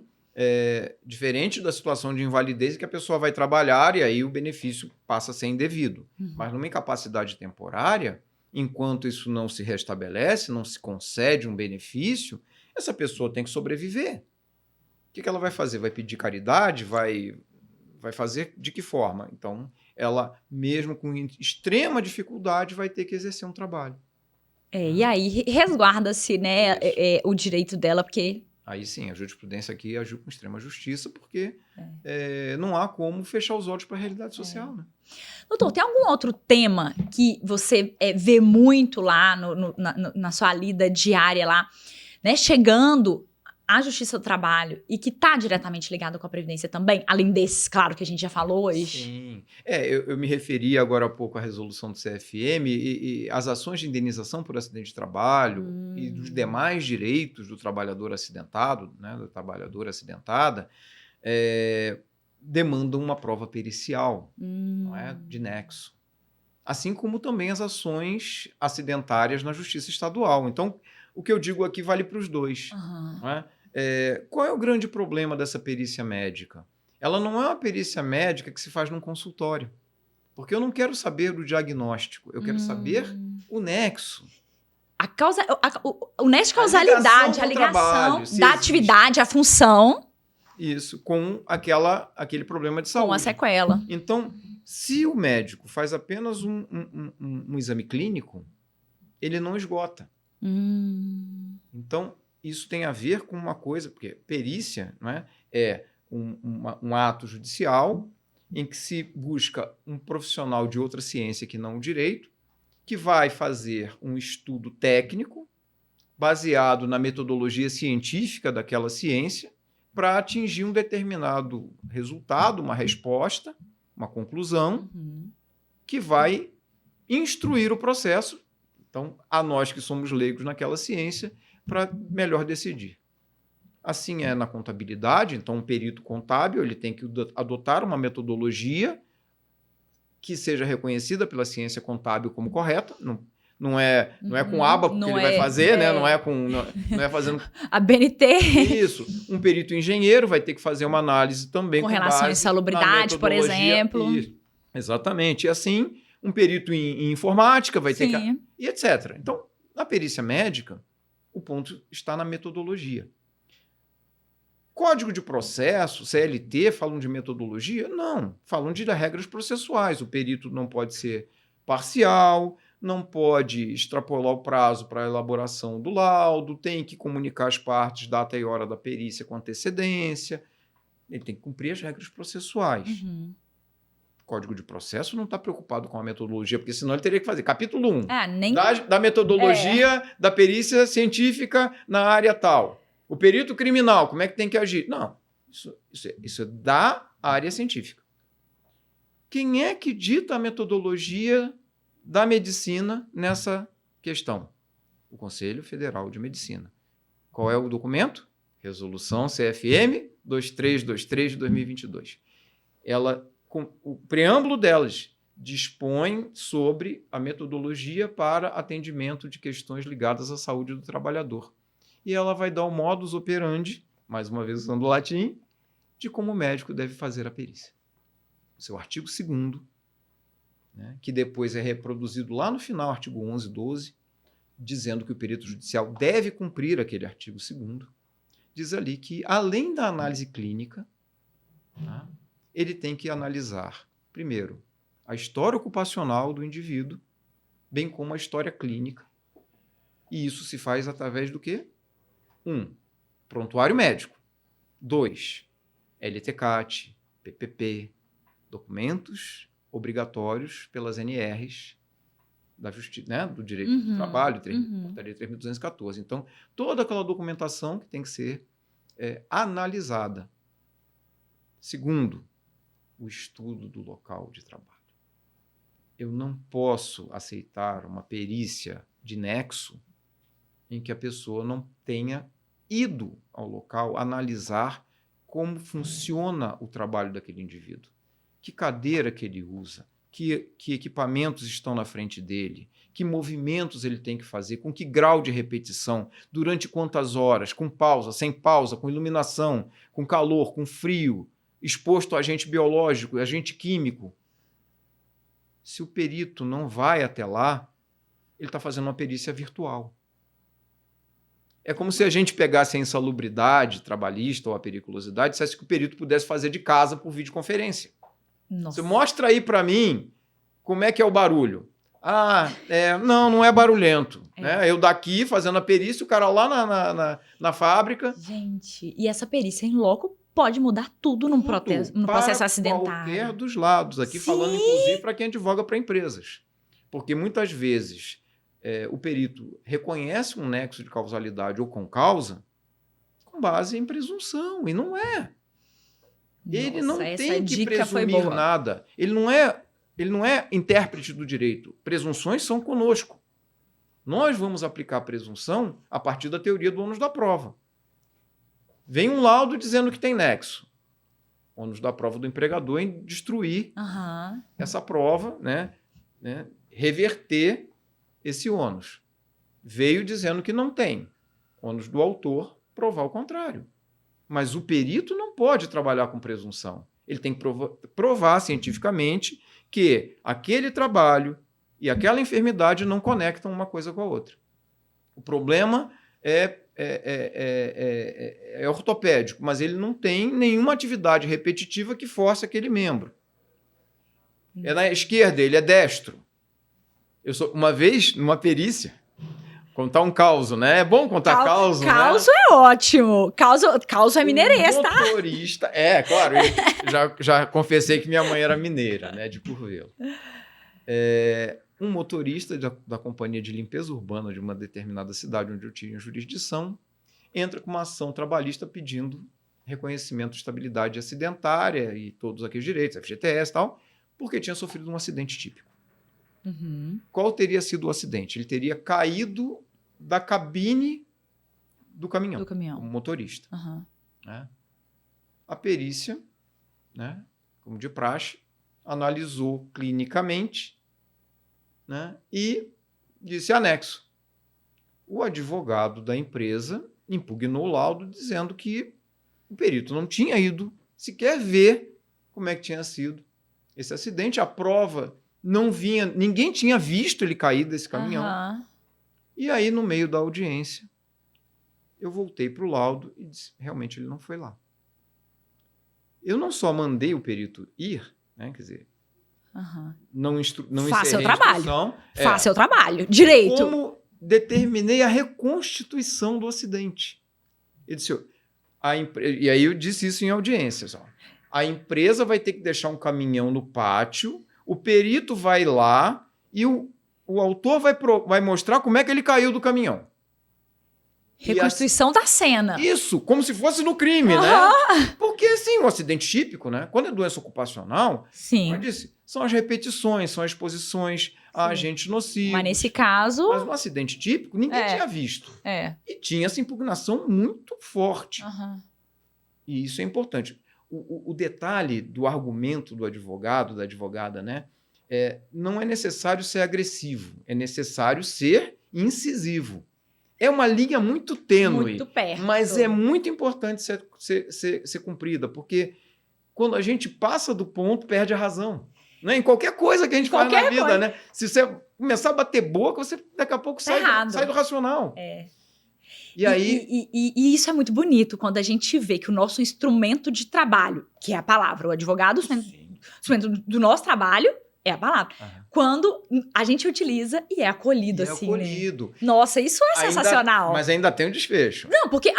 [SPEAKER 2] diferente da situação de invalidez que a pessoa vai trabalhar e aí o benefício passa a ser indevido. Mas numa incapacidade temporária, enquanto isso não se restabelece, não se concede um benefício, essa pessoa tem que sobreviver. O que ela vai fazer? Vai pedir caridade? Vai fazer de que forma? Então, ela, mesmo com extrema dificuldade, vai ter que exercer um trabalho.
[SPEAKER 1] E aí resguarda-se, né, o direito dela, porque...
[SPEAKER 2] Aí sim, a jurisprudência aqui agiu com extrema justiça, porque não há como fechar os olhos para a realidade social. Né?
[SPEAKER 1] Doutor, tem algum outro tema que você vê muito lá na sua lida diária lá, né, chegando à Justiça do Trabalho e que está diretamente ligado com a Previdência também? Além desses, claro, que a gente já falou hoje.
[SPEAKER 2] Sim. Eu me referi agora há pouco à resolução do CFM e as ações de indenização por acidente de trabalho e dos demais direitos do trabalhador acidentado, né, da trabalhadora acidentada, demandam uma prova pericial, não é, de nexo. Assim como também as ações acidentárias na Justiça Estadual. Então, o que eu digo aqui vale para os dois. Não é? Qual é o grande problema dessa perícia médica? Ela não é uma perícia médica que se faz num consultório. Porque eu não quero saber do diagnóstico, eu quero saber o nexo.
[SPEAKER 1] O nexo de causalidade, a ligação da atividade, a função.
[SPEAKER 2] Isso, com aquele problema de saúde.
[SPEAKER 1] Com a sequela.
[SPEAKER 2] Então, se o médico faz apenas um exame clínico, ele não esgota. Então, isso tem a ver com uma coisa, porque perícia, não é um ato judicial em que se busca um profissional de outra ciência que não o direito, que vai fazer um estudo técnico baseado na metodologia científica daquela ciência para atingir um determinado resultado, uma resposta, uma conclusão, que vai instruir o processo. Então, a nós que somos leigos naquela ciência, para melhor decidir. Assim é na contabilidade, então um perito contábil ele tem que adotar uma metodologia que seja reconhecida pela ciência contábil como correta. Não é com ábaco que ele vai fazer, né? Não é fazendo...
[SPEAKER 1] A BNT.
[SPEAKER 2] Isso. Um perito engenheiro vai ter que fazer uma análise também
[SPEAKER 1] com relação à insalubridade, por exemplo.
[SPEAKER 2] Isso. Exatamente. E assim, um perito em informática vai ter que... E etc. Então, na perícia médica, o ponto está na metodologia. Código de processo, CLT, falam de metodologia? Não, falam de regras processuais. O perito não pode ser parcial, não pode extrapolar o prazo para a elaboração do laudo, tem que comunicar as partes, data e hora da perícia com antecedência. Ele tem que cumprir as regras processuais.
[SPEAKER 1] Uhum.
[SPEAKER 2] O Código de processo não está preocupado com a metodologia, porque senão ele teria que fazer capítulo 1
[SPEAKER 1] nem...
[SPEAKER 2] da metodologia da perícia científica na área tal. O perito criminal, como é que tem que agir? Não, isso é da área científica. Quem é que dita a metodologia da medicina nessa questão? O Conselho Federal de Medicina. Qual é o documento? Resolução CFM 2323 de 2022. O preâmbulo delas dispõe sobre a metodologia para atendimento de questões ligadas à saúde do trabalhador. E ela vai dar o modus operandi, mais uma vez usando o latim, de como o médico deve fazer a perícia. O seu artigo 2º, né, que depois é reproduzido lá no final, artigo 11, 12, dizendo que o perito judicial deve cumprir aquele artigo 2º, diz ali que, além da análise clínica, tá, ele tem que analisar, primeiro, a história ocupacional do indivíduo, bem como a história clínica. E isso se faz através do quê? 1. Prontuário médico. 2. LTCAT, PPP, documentos obrigatórios pelas NRs da justiça, né, do direito do trabalho, portaria 3.214. Então, toda aquela documentação que tem que ser analisada. Segundo, o estudo do local de trabalho. Eu não posso aceitar uma perícia de nexo em que a pessoa não tenha ido ao local analisar como funciona o trabalho daquele indivíduo. Que cadeira que ele usa, que equipamentos estão na frente dele, que movimentos ele tem que fazer, com que grau de repetição, durante quantas horas, com pausa, sem pausa, com iluminação, com calor, com frio, exposto a agente biológico, agente químico. Se o perito não vai até lá, ele está fazendo uma perícia virtual. É como se a gente pegasse a insalubridade trabalhista ou a periculosidade e dissesse que o perito pudesse fazer de casa por videoconferência.
[SPEAKER 1] Nossa.
[SPEAKER 2] Você mostra aí para mim como é que é o barulho. Não é barulhento. Né? Eu daqui fazendo a perícia, o cara lá na fábrica.
[SPEAKER 1] Gente, e essa perícia em loco pode mudar tudo no processo acidentário.
[SPEAKER 2] Qualquer dos lados. Aqui falando, inclusive, para quem advoga para empresas. Porque muitas vezes o perito reconhece um nexo de causalidade ou concausa com base em presunção, e não é. Ele não tem que presumir nada. Ele não é intérprete do direito. Presunções são conosco. Nós vamos aplicar a presunção a partir da teoria do ônus da prova. Vem um laudo dizendo que tem nexo. Ônus da prova do empregador em destruir essa prova, né, reverter esse ônus. Veio dizendo que não tem. Ônus do autor provar o contrário. Mas o perito não pode trabalhar com presunção. Ele tem que provar cientificamente que aquele trabalho e aquela enfermidade não conectam uma coisa com a outra. O problema é ortopédico, mas ele não tem nenhuma atividade repetitiva que force aquele membro. É na esquerda, ele é destro. Uma vez, numa perícia, contar um caos, né? É bom contar caos, né?
[SPEAKER 1] Caos é ótimo. Caos é mineirês, tá?
[SPEAKER 2] Motorista, claro. Eu já confessei que minha mãe era mineira, né? De Curvelo. Um motorista da companhia de limpeza urbana de uma determinada cidade onde eu tinha jurisdição entra com uma ação trabalhista pedindo reconhecimento de estabilidade acidentária e todos aqueles direitos, FGTS e tal, porque tinha sofrido um acidente típico.
[SPEAKER 1] Uhum.
[SPEAKER 2] Qual teria sido o acidente? Ele teria caído da cabine do caminhão,
[SPEAKER 1] Do caminhão.
[SPEAKER 2] como motorista.
[SPEAKER 1] Uhum.
[SPEAKER 2] Né? A perícia, né, como de praxe, analisou clinicamente, né, e disse anexo. O advogado da empresa impugnou o laudo dizendo que o perito não tinha ido sequer ver como é que tinha sido esse acidente. A prova não vinha, ninguém tinha visto ele cair desse caminhão.
[SPEAKER 1] Uhum.
[SPEAKER 2] E aí, no meio da audiência, eu voltei para o laudo e disse, realmente ele não foi lá. Eu não só mandei o perito ir, né, quer dizer,
[SPEAKER 1] Uhum.
[SPEAKER 2] não
[SPEAKER 1] Faça seu
[SPEAKER 2] encerrei a
[SPEAKER 1] trabalho.
[SPEAKER 2] instrução,
[SPEAKER 1] Faça seu trabalho. Direito.
[SPEAKER 2] como determinei a reconstituição do acidente. Ele disse, e aí eu disse isso em audiências. Ó. A empresa vai ter que deixar um caminhão no pátio, o perito vai lá e o autor vai mostrar como é que ele caiu do caminhão.
[SPEAKER 1] Reconstituição da cena.
[SPEAKER 2] Isso, como se fosse no crime, né? Porque, assim, um acidente típico, né? Quando é doença ocupacional,
[SPEAKER 1] Sim.
[SPEAKER 2] como eu disse, são as repetições, são as exposições a agentes nocivos.
[SPEAKER 1] Mas nesse caso...
[SPEAKER 2] Mas um acidente típico, ninguém tinha visto. E tinha essa impugnação muito forte.
[SPEAKER 1] Uhum.
[SPEAKER 2] E isso é importante. O detalhe do argumento do advogado, da advogada, né? Não é necessário ser agressivo, é necessário ser incisivo. É uma linha muito tênue,
[SPEAKER 1] muito perto.
[SPEAKER 2] Mas é muito importante ser cumprida, porque quando a gente passa do ponto, perde a razão. Né? Em qualquer coisa que a gente faz na vida, né? Se você começar a bater boca, você daqui a pouco sai do racional. E aí...
[SPEAKER 1] E isso é muito bonito, quando a gente vê que o nosso instrumento de trabalho, que é a palavra, o advogado, o instrumento do nosso trabalho é a palavra. Quando a gente utiliza e é acolhido, assim,
[SPEAKER 2] acolhido.
[SPEAKER 1] Né? Nossa, isso é sensacional.
[SPEAKER 2] Mas ainda tem um desfecho.
[SPEAKER 1] Não, porque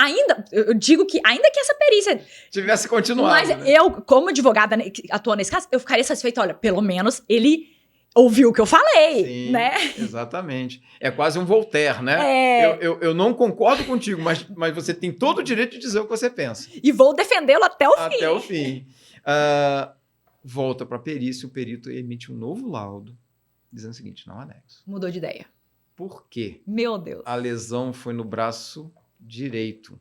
[SPEAKER 1] eu digo que ainda que essa perícia...
[SPEAKER 2] tivesse continuado.
[SPEAKER 1] Mas
[SPEAKER 2] né?
[SPEAKER 1] eu, como advogada atuando nesse caso, eu ficaria satisfeita. Olha, pelo menos ele ouviu o que eu falei,
[SPEAKER 2] Sim,
[SPEAKER 1] né?
[SPEAKER 2] Exatamente. É quase um Voltaire, né? Eu não concordo contigo, mas você tem todo o direito de dizer o que você pensa.
[SPEAKER 1] E vou defendê-lo até o fim.
[SPEAKER 2] Até o fim. Volta para a perícia, o perito emite um novo laudo, dizendo o seguinte, não anexo.
[SPEAKER 1] Mudou de ideia.
[SPEAKER 2] Por quê?
[SPEAKER 1] Meu Deus.
[SPEAKER 2] A lesão foi no braço direito.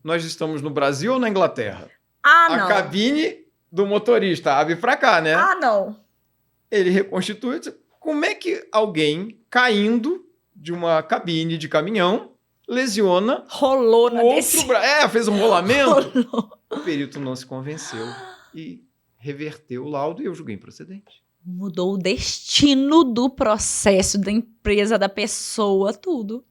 [SPEAKER 2] Nós estamos no Brasil ou na Inglaterra?
[SPEAKER 1] Não.
[SPEAKER 2] A cabine do motorista abre para cá, né?
[SPEAKER 1] Não.
[SPEAKER 2] Ele reconstitui. Como é que alguém caindo de uma cabine de caminhão lesiona
[SPEAKER 1] rolou na
[SPEAKER 2] outro braço? Fez um rolamento. Rolou. O perito não se convenceu e reverteu o laudo e eu julguei improcedente.
[SPEAKER 1] Mudou o destino do processo, da empresa, da pessoa, tudo.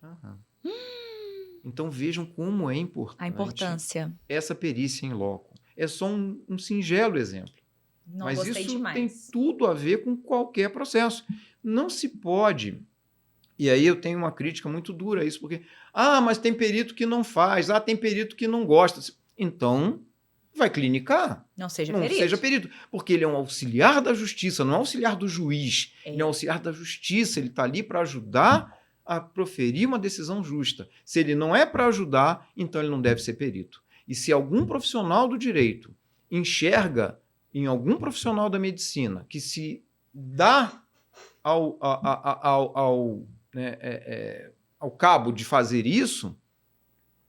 [SPEAKER 2] Então vejam como é importante
[SPEAKER 1] a importância.
[SPEAKER 2] Essa perícia em loco. É só um singelo exemplo.
[SPEAKER 1] Não,
[SPEAKER 2] mas
[SPEAKER 1] gostei
[SPEAKER 2] isso
[SPEAKER 1] demais.
[SPEAKER 2] tem tudo a ver com qualquer processo. Não se pode... E aí eu tenho uma crítica muito dura a isso, porque... mas tem perito que não faz, tem perito que não gosta. Então... vai clinicar.
[SPEAKER 1] Não seja
[SPEAKER 2] perito. Porque ele é um auxiliar da justiça, não é auxiliar do juiz. Ele é um auxiliar da justiça. Ele está ali para ajudar a proferir uma decisão justa. Se ele não é para ajudar, então ele não deve ser perito. E se algum profissional do direito enxerga em algum profissional da medicina que se dá ao cabo de fazer isso,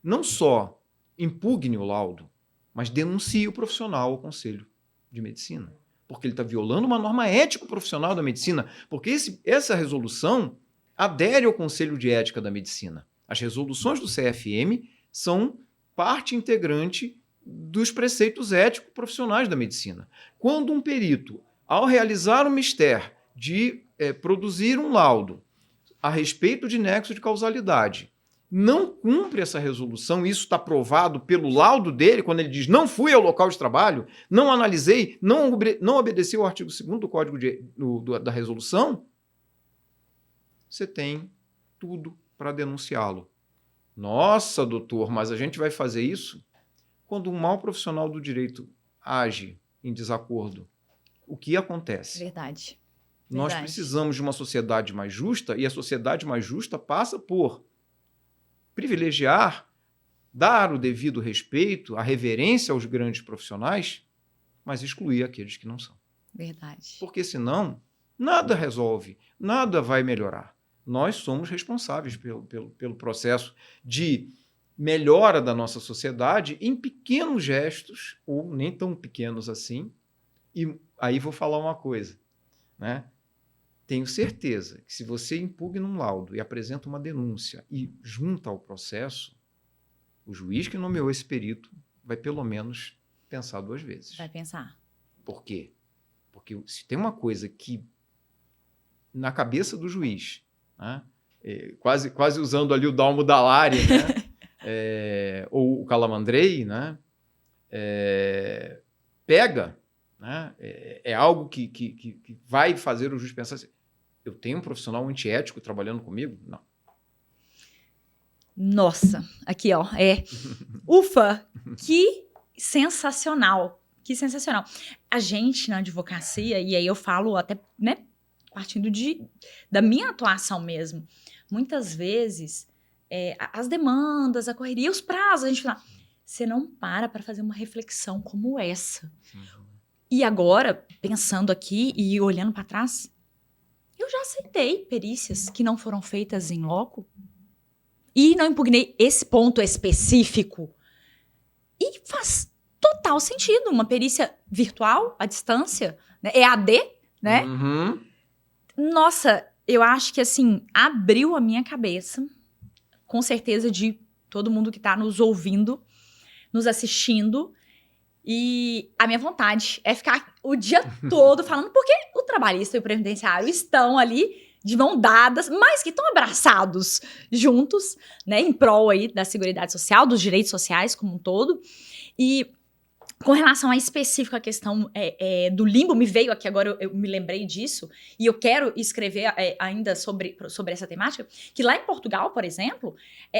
[SPEAKER 2] não só impugne o laudo, mas denuncie o profissional ao Conselho de Medicina. Porque ele está violando uma norma ético-profissional da medicina. Porque essa resolução adere ao Conselho de Ética da Medicina. As resoluções do CFM são parte integrante dos preceitos ético-profissionais da medicina. Quando um perito, ao realizar o mistério de produzir um laudo a respeito de nexo de causalidade, não cumpre essa resolução, isso está provado pelo laudo dele, quando ele diz não fui ao local de trabalho, não analisei, não obedeci ao artigo 2º do Código da Resolução, você tem tudo para denunciá-lo. Nossa, doutor, mas a gente vai fazer isso? Quando um mau profissional do direito age em desacordo, o que acontece?
[SPEAKER 1] Verdade.
[SPEAKER 2] Nós precisamos de uma sociedade mais justa, e a sociedade mais justa passa por privilegiar, dar o devido respeito, a reverência aos grandes profissionais, mas excluir aqueles que não são.
[SPEAKER 1] Verdade.
[SPEAKER 2] Porque senão Nada resolve, nada vai melhorar. Nós somos responsáveis pelo processo de melhora da nossa sociedade em pequenos gestos, ou nem tão pequenos assim. E aí vou falar uma coisa, né? Tenho certeza que se você impugna um laudo e apresenta uma denúncia e junta ao processo, o juiz que nomeou esse perito vai pelo menos pensar 2 vezes.
[SPEAKER 1] Vai pensar.
[SPEAKER 2] Por quê? Porque se tem uma coisa que, na cabeça do juiz, né, quase usando ali o Dalmo Dallari, né, ou o Calamandrei, né, pega, né, é algo que vai fazer o juiz pensar assim, eu tenho um profissional antiético trabalhando comigo? Não.
[SPEAKER 1] Nossa, aqui ó, ufa, que sensacional, que sensacional. A gente na advocacia, e aí eu falo até, né, partindo da minha atuação mesmo, muitas vezes as demandas, a correria, os prazos, a gente fala, você não para fazer uma reflexão como essa. E agora, pensando aqui e olhando para trás, eu já aceitei perícias que não foram feitas em loco e não impugnei esse ponto específico. E faz total sentido. Uma perícia virtual, à distância, né? EAD, né?
[SPEAKER 2] Uhum.
[SPEAKER 1] Nossa, eu acho que, assim, abriu a minha cabeça, com certeza de todo mundo que está nos ouvindo, nos assistindo. E a minha vontade é ficar o dia todo falando, porque o trabalhista e o previdenciário estão ali de mão dadas, mas que estão abraçados juntos, né, em prol aí da Seguridade Social, dos direitos sociais como um todo. E com relação a específica questão do limbo, me veio aqui agora, eu me lembrei disso, e eu quero escrever ainda sobre essa temática, que lá em Portugal, por exemplo,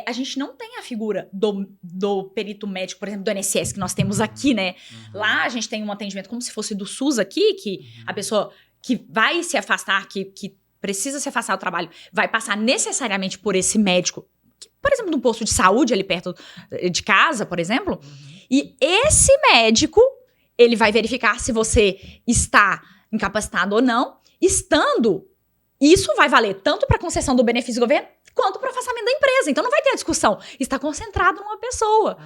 [SPEAKER 1] a gente não tem a figura do perito médico, por exemplo, do INSS, que nós temos aqui, né?
[SPEAKER 2] Uhum.
[SPEAKER 1] Lá a gente tem um atendimento como se fosse do SUS aqui, que a pessoa que vai se afastar, que precisa se afastar do trabalho, vai passar necessariamente por esse médico, que, por exemplo, num posto de saúde ali perto de casa, por exemplo, e esse médico, ele vai verificar se você está incapacitado ou não. Estando, isso vai valer tanto para a concessão do benefício do governo, quanto para o afastamento da empresa. Então não vai ter a discussão. Está concentrado numa pessoa.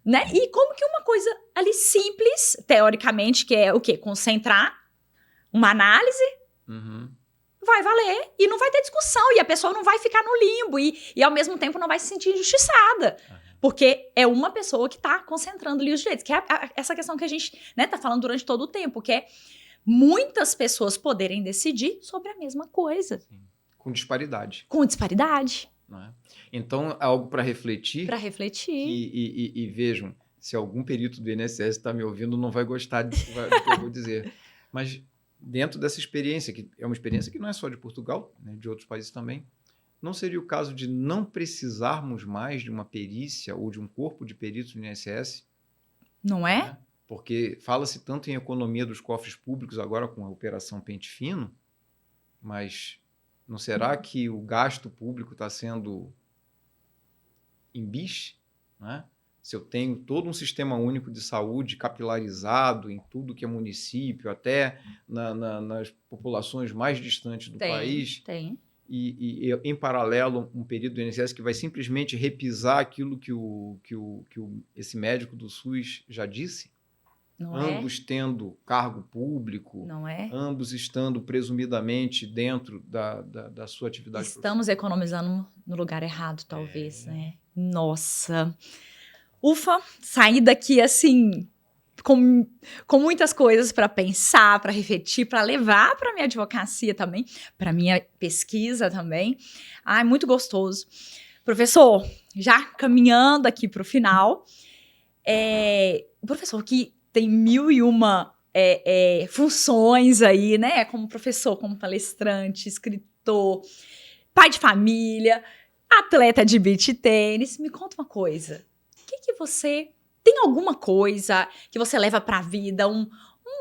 [SPEAKER 1] Né? E como que uma coisa ali simples, teoricamente, que é o quê? Concentrar uma análise, vai valer e não vai ter discussão. E a pessoa não vai ficar no limbo e ao mesmo tempo não vai se sentir injustiçada. Porque é uma pessoa que está concentrando ali os direitos. Que é essa questão que a gente, né, tá falando durante todo o tempo, que é muitas pessoas poderem decidir sobre a mesma coisa.
[SPEAKER 2] Sim. Com disparidade.
[SPEAKER 1] Com disparidade.
[SPEAKER 2] Não é? Então, é algo para refletir.
[SPEAKER 1] Para refletir.
[SPEAKER 2] E vejam, se algum perito do INSS está me ouvindo, não vai gostar do que eu vou dizer. Mas dentro dessa experiência, que é uma experiência que não é só de Portugal, né, de outros países também, não seria o caso de não precisarmos mais de uma perícia ou de um corpo de peritos no INSS?
[SPEAKER 1] Não é?
[SPEAKER 2] Né? Porque fala-se tanto em economia dos cofres públicos agora com a Operação Pente Fino, mas não será que o gasto público está sendo em bicho? Né? Se eu tenho todo um sistema único de saúde capilarizado em tudo que é município, até nas populações mais distantes do país...
[SPEAKER 1] Tem.
[SPEAKER 2] E em paralelo, um perito do INSS que vai simplesmente repisar aquilo que esse médico do SUS já disse,
[SPEAKER 1] Não
[SPEAKER 2] ambos tendo cargo público,
[SPEAKER 1] Não é?
[SPEAKER 2] ambos estando presumidamente dentro da sua atividade
[SPEAKER 1] Estamos economizando no lugar errado, talvez, né? Nossa! Ufa, sair daqui assim... Com muitas coisas para pensar, para refletir, para levar para minha advocacia também, para minha pesquisa também. Ai, muito gostoso. Professor, já caminhando aqui para o final, professor que tem 1001 funções aí, né? Como professor, como palestrante, escritor, pai de família, atleta de beach tênis. Me conta uma coisa. O que você... Tem alguma coisa que você leva para a vida,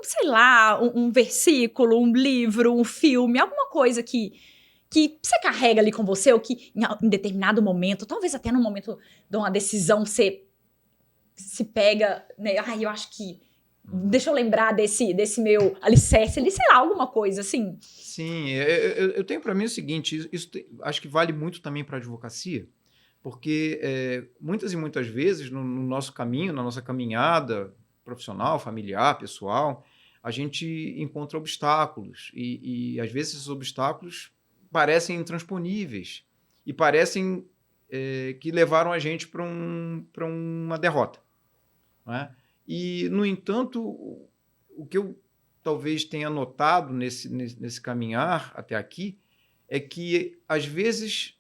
[SPEAKER 1] sei lá, um versículo, um livro, um filme, alguma coisa que você carrega ali com você, ou que em determinado momento, talvez até no momento de uma decisão, você se pega, né? Ai, eu acho que Deixa eu lembrar desse meu alicerce ali, sei lá, alguma coisa assim.
[SPEAKER 2] Sim, eu tenho para mim o seguinte, acho que vale muito também para a advocacia, porque muitas e muitas vezes no nosso caminho, na nossa caminhada profissional, familiar, pessoal, a gente encontra obstáculos e às vezes esses obstáculos parecem intransponíveis e parecem que levaram a gente para uma derrota, não é? E, no entanto, o que eu talvez tenha notado nesse caminhar até aqui é que, às vezes,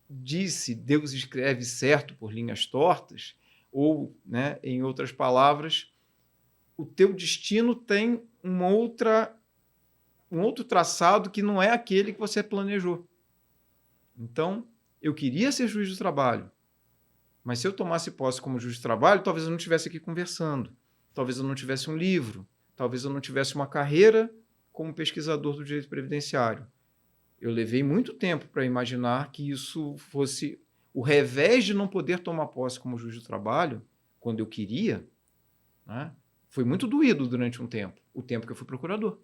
[SPEAKER 2] Deus escreve certo por linhas tortas, ou, né, em outras palavras, o teu destino tem um outro traçado que não é aquele que você planejou. Então, eu queria ser juiz do trabalho, mas se eu tomasse posse como juiz de trabalho, talvez eu não estivesse aqui conversando, talvez eu não tivesse um livro, talvez eu não tivesse uma carreira como pesquisador do direito previdenciário. Eu levei muito tempo para imaginar que isso fosse o revés de não poder tomar posse como juiz do trabalho, quando eu queria, né? Foi muito doído durante um tempo, o tempo que eu fui procurador.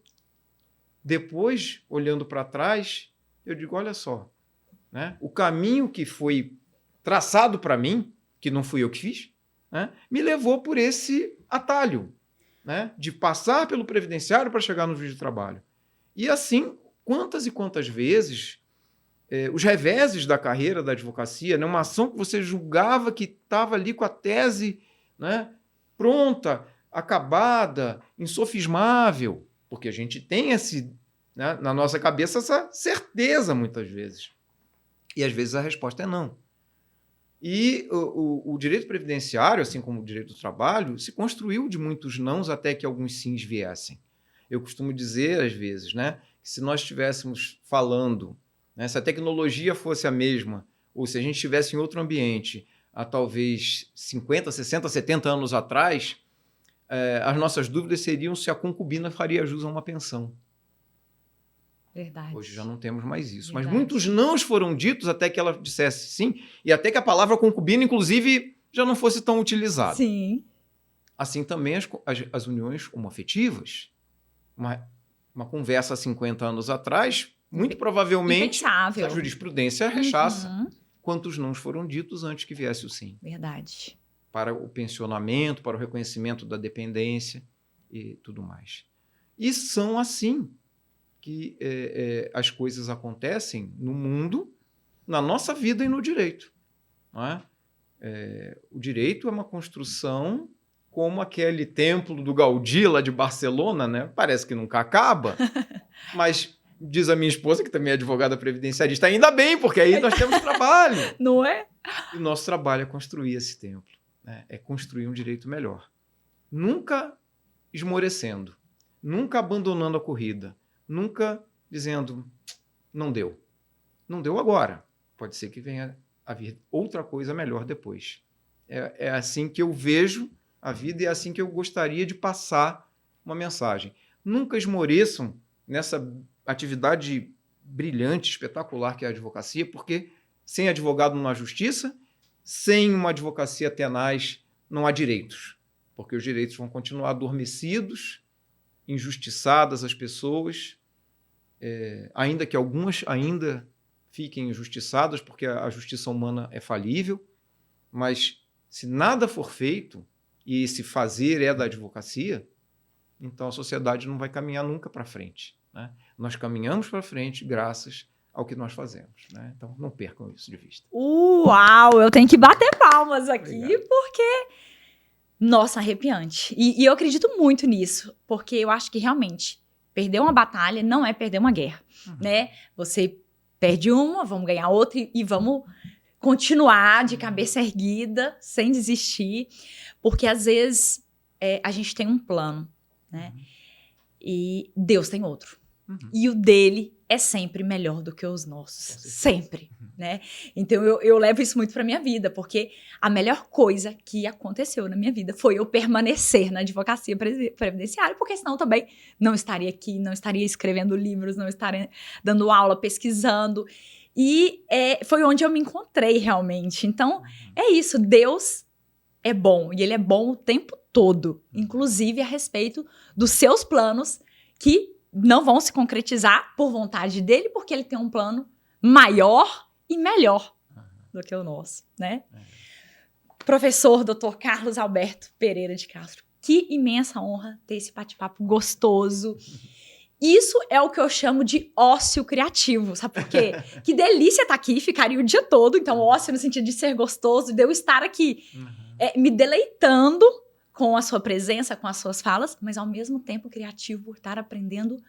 [SPEAKER 2] Depois, olhando para trás, eu digo, olha só, né? O caminho que foi traçado para mim, que não fui eu que fiz, né, me levou por esse atalho, né, de passar pelo previdenciário para chegar no juiz de trabalho. E assim, quantas e quantas vezes os reveses da carreira da advocacia, né, uma ação que você julgava que estava ali com a tese, né, pronta, acabada, insofismável, porque a gente tem né, na nossa cabeça essa certeza muitas vezes. E às vezes a resposta é não. E o direito previdenciário, assim como o direito do trabalho, se construiu de muitos nãos até que alguns sims viessem. Eu costumo dizer, às vezes, né, que se nós estivéssemos falando, né, se a tecnologia fosse a mesma, ou se a gente estivesse em outro ambiente, há talvez 50, 60, 70 anos atrás, as nossas dúvidas seriam se a concubina faria jus a uma pensão.
[SPEAKER 1] Verdade.
[SPEAKER 2] Hoje já não temos mais isso.
[SPEAKER 1] Verdade.
[SPEAKER 2] Mas muitos nãos foram ditos até que ela dissesse sim, e até que a palavra concubina, inclusive, já não fosse tão utilizada.
[SPEAKER 1] Sim.
[SPEAKER 2] Assim também as uniões homoafetivas. Uma conversa há 50 anos atrás, muito provavelmente,
[SPEAKER 1] impensável.
[SPEAKER 2] a jurisprudência rechaça. Quantos nãos foram ditos antes que viesse o sim?
[SPEAKER 1] Verdade.
[SPEAKER 2] Para o pensionamento, para o reconhecimento da dependência e tudo mais. E são assim que as coisas acontecem no mundo, na nossa vida e no direito. Não é? O direito é uma construção como aquele templo do Gaudí, lá de Barcelona, né? Parece que nunca acaba, mas diz a minha esposa, que também é advogada previdenciarista, ainda bem, porque aí nós temos trabalho.
[SPEAKER 1] Não é?
[SPEAKER 2] E o nosso trabalho é construir esse templo, né? É construir um direito melhor. Nunca esmorecendo, nunca abandonando a corrida, nunca dizendo, não deu. Não deu agora. Pode ser que venha a vir outra coisa melhor depois. É assim que eu vejo a vida e é assim que eu gostaria de passar uma mensagem. Nunca esmoreçam nessa atividade brilhante, espetacular que é a advocacia, porque sem advogado não há justiça, sem uma advocacia tenaz não há direitos, porque os direitos vão continuar adormecidos, injustiçadas as pessoas, ainda que algumas ainda fiquem injustiçadas, porque a justiça humana é falível, mas se nada for feito, e esse fazer é da advocacia, então a sociedade não vai caminhar nunca para frente, né? Nós caminhamos para frente graças ao que nós fazemos, né? Então não percam isso de vista.
[SPEAKER 1] Uau, eu tenho que bater palmas aqui,
[SPEAKER 2] Obrigado.
[SPEAKER 1] porque... Nossa, arrepiante. E eu acredito muito nisso, porque eu acho que realmente perder uma batalha não é perder uma guerra, né? Você perde uma, vamos ganhar outra e vamos continuar de cabeça erguida, sem desistir, porque às vezes a gente tem um plano, né? E Deus tem outro. E o dele é sempre melhor do que os nossos. Sempre, né? Então, eu levo isso muito para minha vida, porque a melhor coisa que aconteceu na minha vida foi eu permanecer na advocacia previdenciária, porque senão também não estaria aqui, não estaria escrevendo livros, não estaria dando aula, pesquisando. E foi onde eu me encontrei realmente. Então, é isso. Deus é bom, e ele é bom o tempo todo, inclusive a respeito dos seus planos que não vão se concretizar por vontade dele, porque ele tem um plano maior e melhor do que o nosso, né? Professor Dr. Carlos Alberto Pereira de Castro, que imensa honra ter esse bate-papo gostoso. Isso é o que eu chamo de ócio criativo, sabe por quê? Que delícia estar aqui, ficaria o dia todo, então ócio no sentido de ser gostoso, de eu estar aqui me deleitando com a sua presença, com as suas falas, mas ao mesmo tempo criativo por estar aprendendo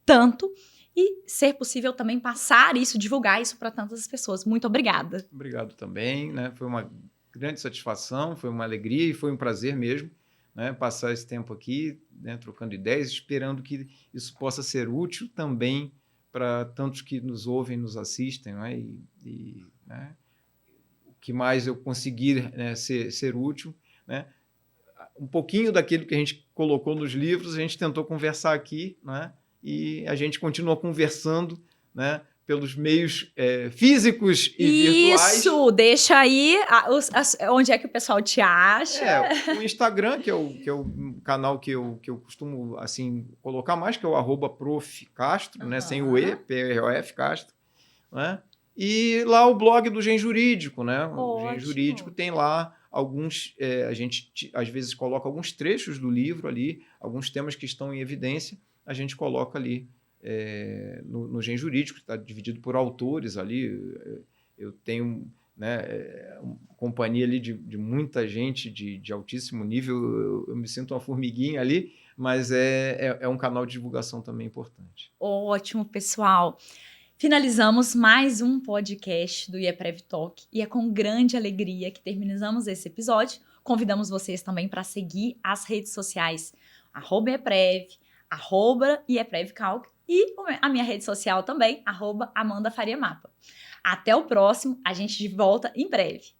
[SPEAKER 1] tanto e ser possível também passar isso, divulgar isso para tantas pessoas. Muito obrigada.
[SPEAKER 2] Obrigado também, né? Foi uma grande satisfação, foi uma alegria e foi um prazer mesmo, né? Passar esse tempo aqui, né? Trocando ideias, esperando que isso possa ser útil também para tantos que nos ouvem, nos assistem, né? Né? O que mais eu conseguir, né, ser útil, né? Um pouquinho daquilo que a gente colocou nos livros, a gente tentou conversar aqui, né? E a gente continua conversando, né, pelos meios físicos e virtuais.
[SPEAKER 1] Isso! Deixa aí onde é que o pessoal te acha.
[SPEAKER 2] O Instagram, que é o canal que eu costumo assim, colocar mais, que é o @Prof. Castro, né, sem o E, PROF Castro. Né? E lá o blog do Gen Jurídico. Né? O Gen Jurídico tem lá alguns... a gente às vezes coloca alguns trechos do livro ali, alguns temas que estão em evidência, a gente coloca ali no Gen Jurídico, que está dividido por autores ali. Eu tenho, né, uma companhia ali de muita gente de altíssimo nível, eu me sinto uma formiguinha ali, mas é um canal de divulgação também importante.
[SPEAKER 1] Ótimo, pessoal. Finalizamos mais um podcast do IEPREV Talk e é com grande alegria que terminamos esse episódio. Convidamos vocês também para seguir as redes sociais @IEPREV, @IEPREVCalc e a minha rede social também, @AmandaFariaMapa. Até o próximo, a gente de volta em breve.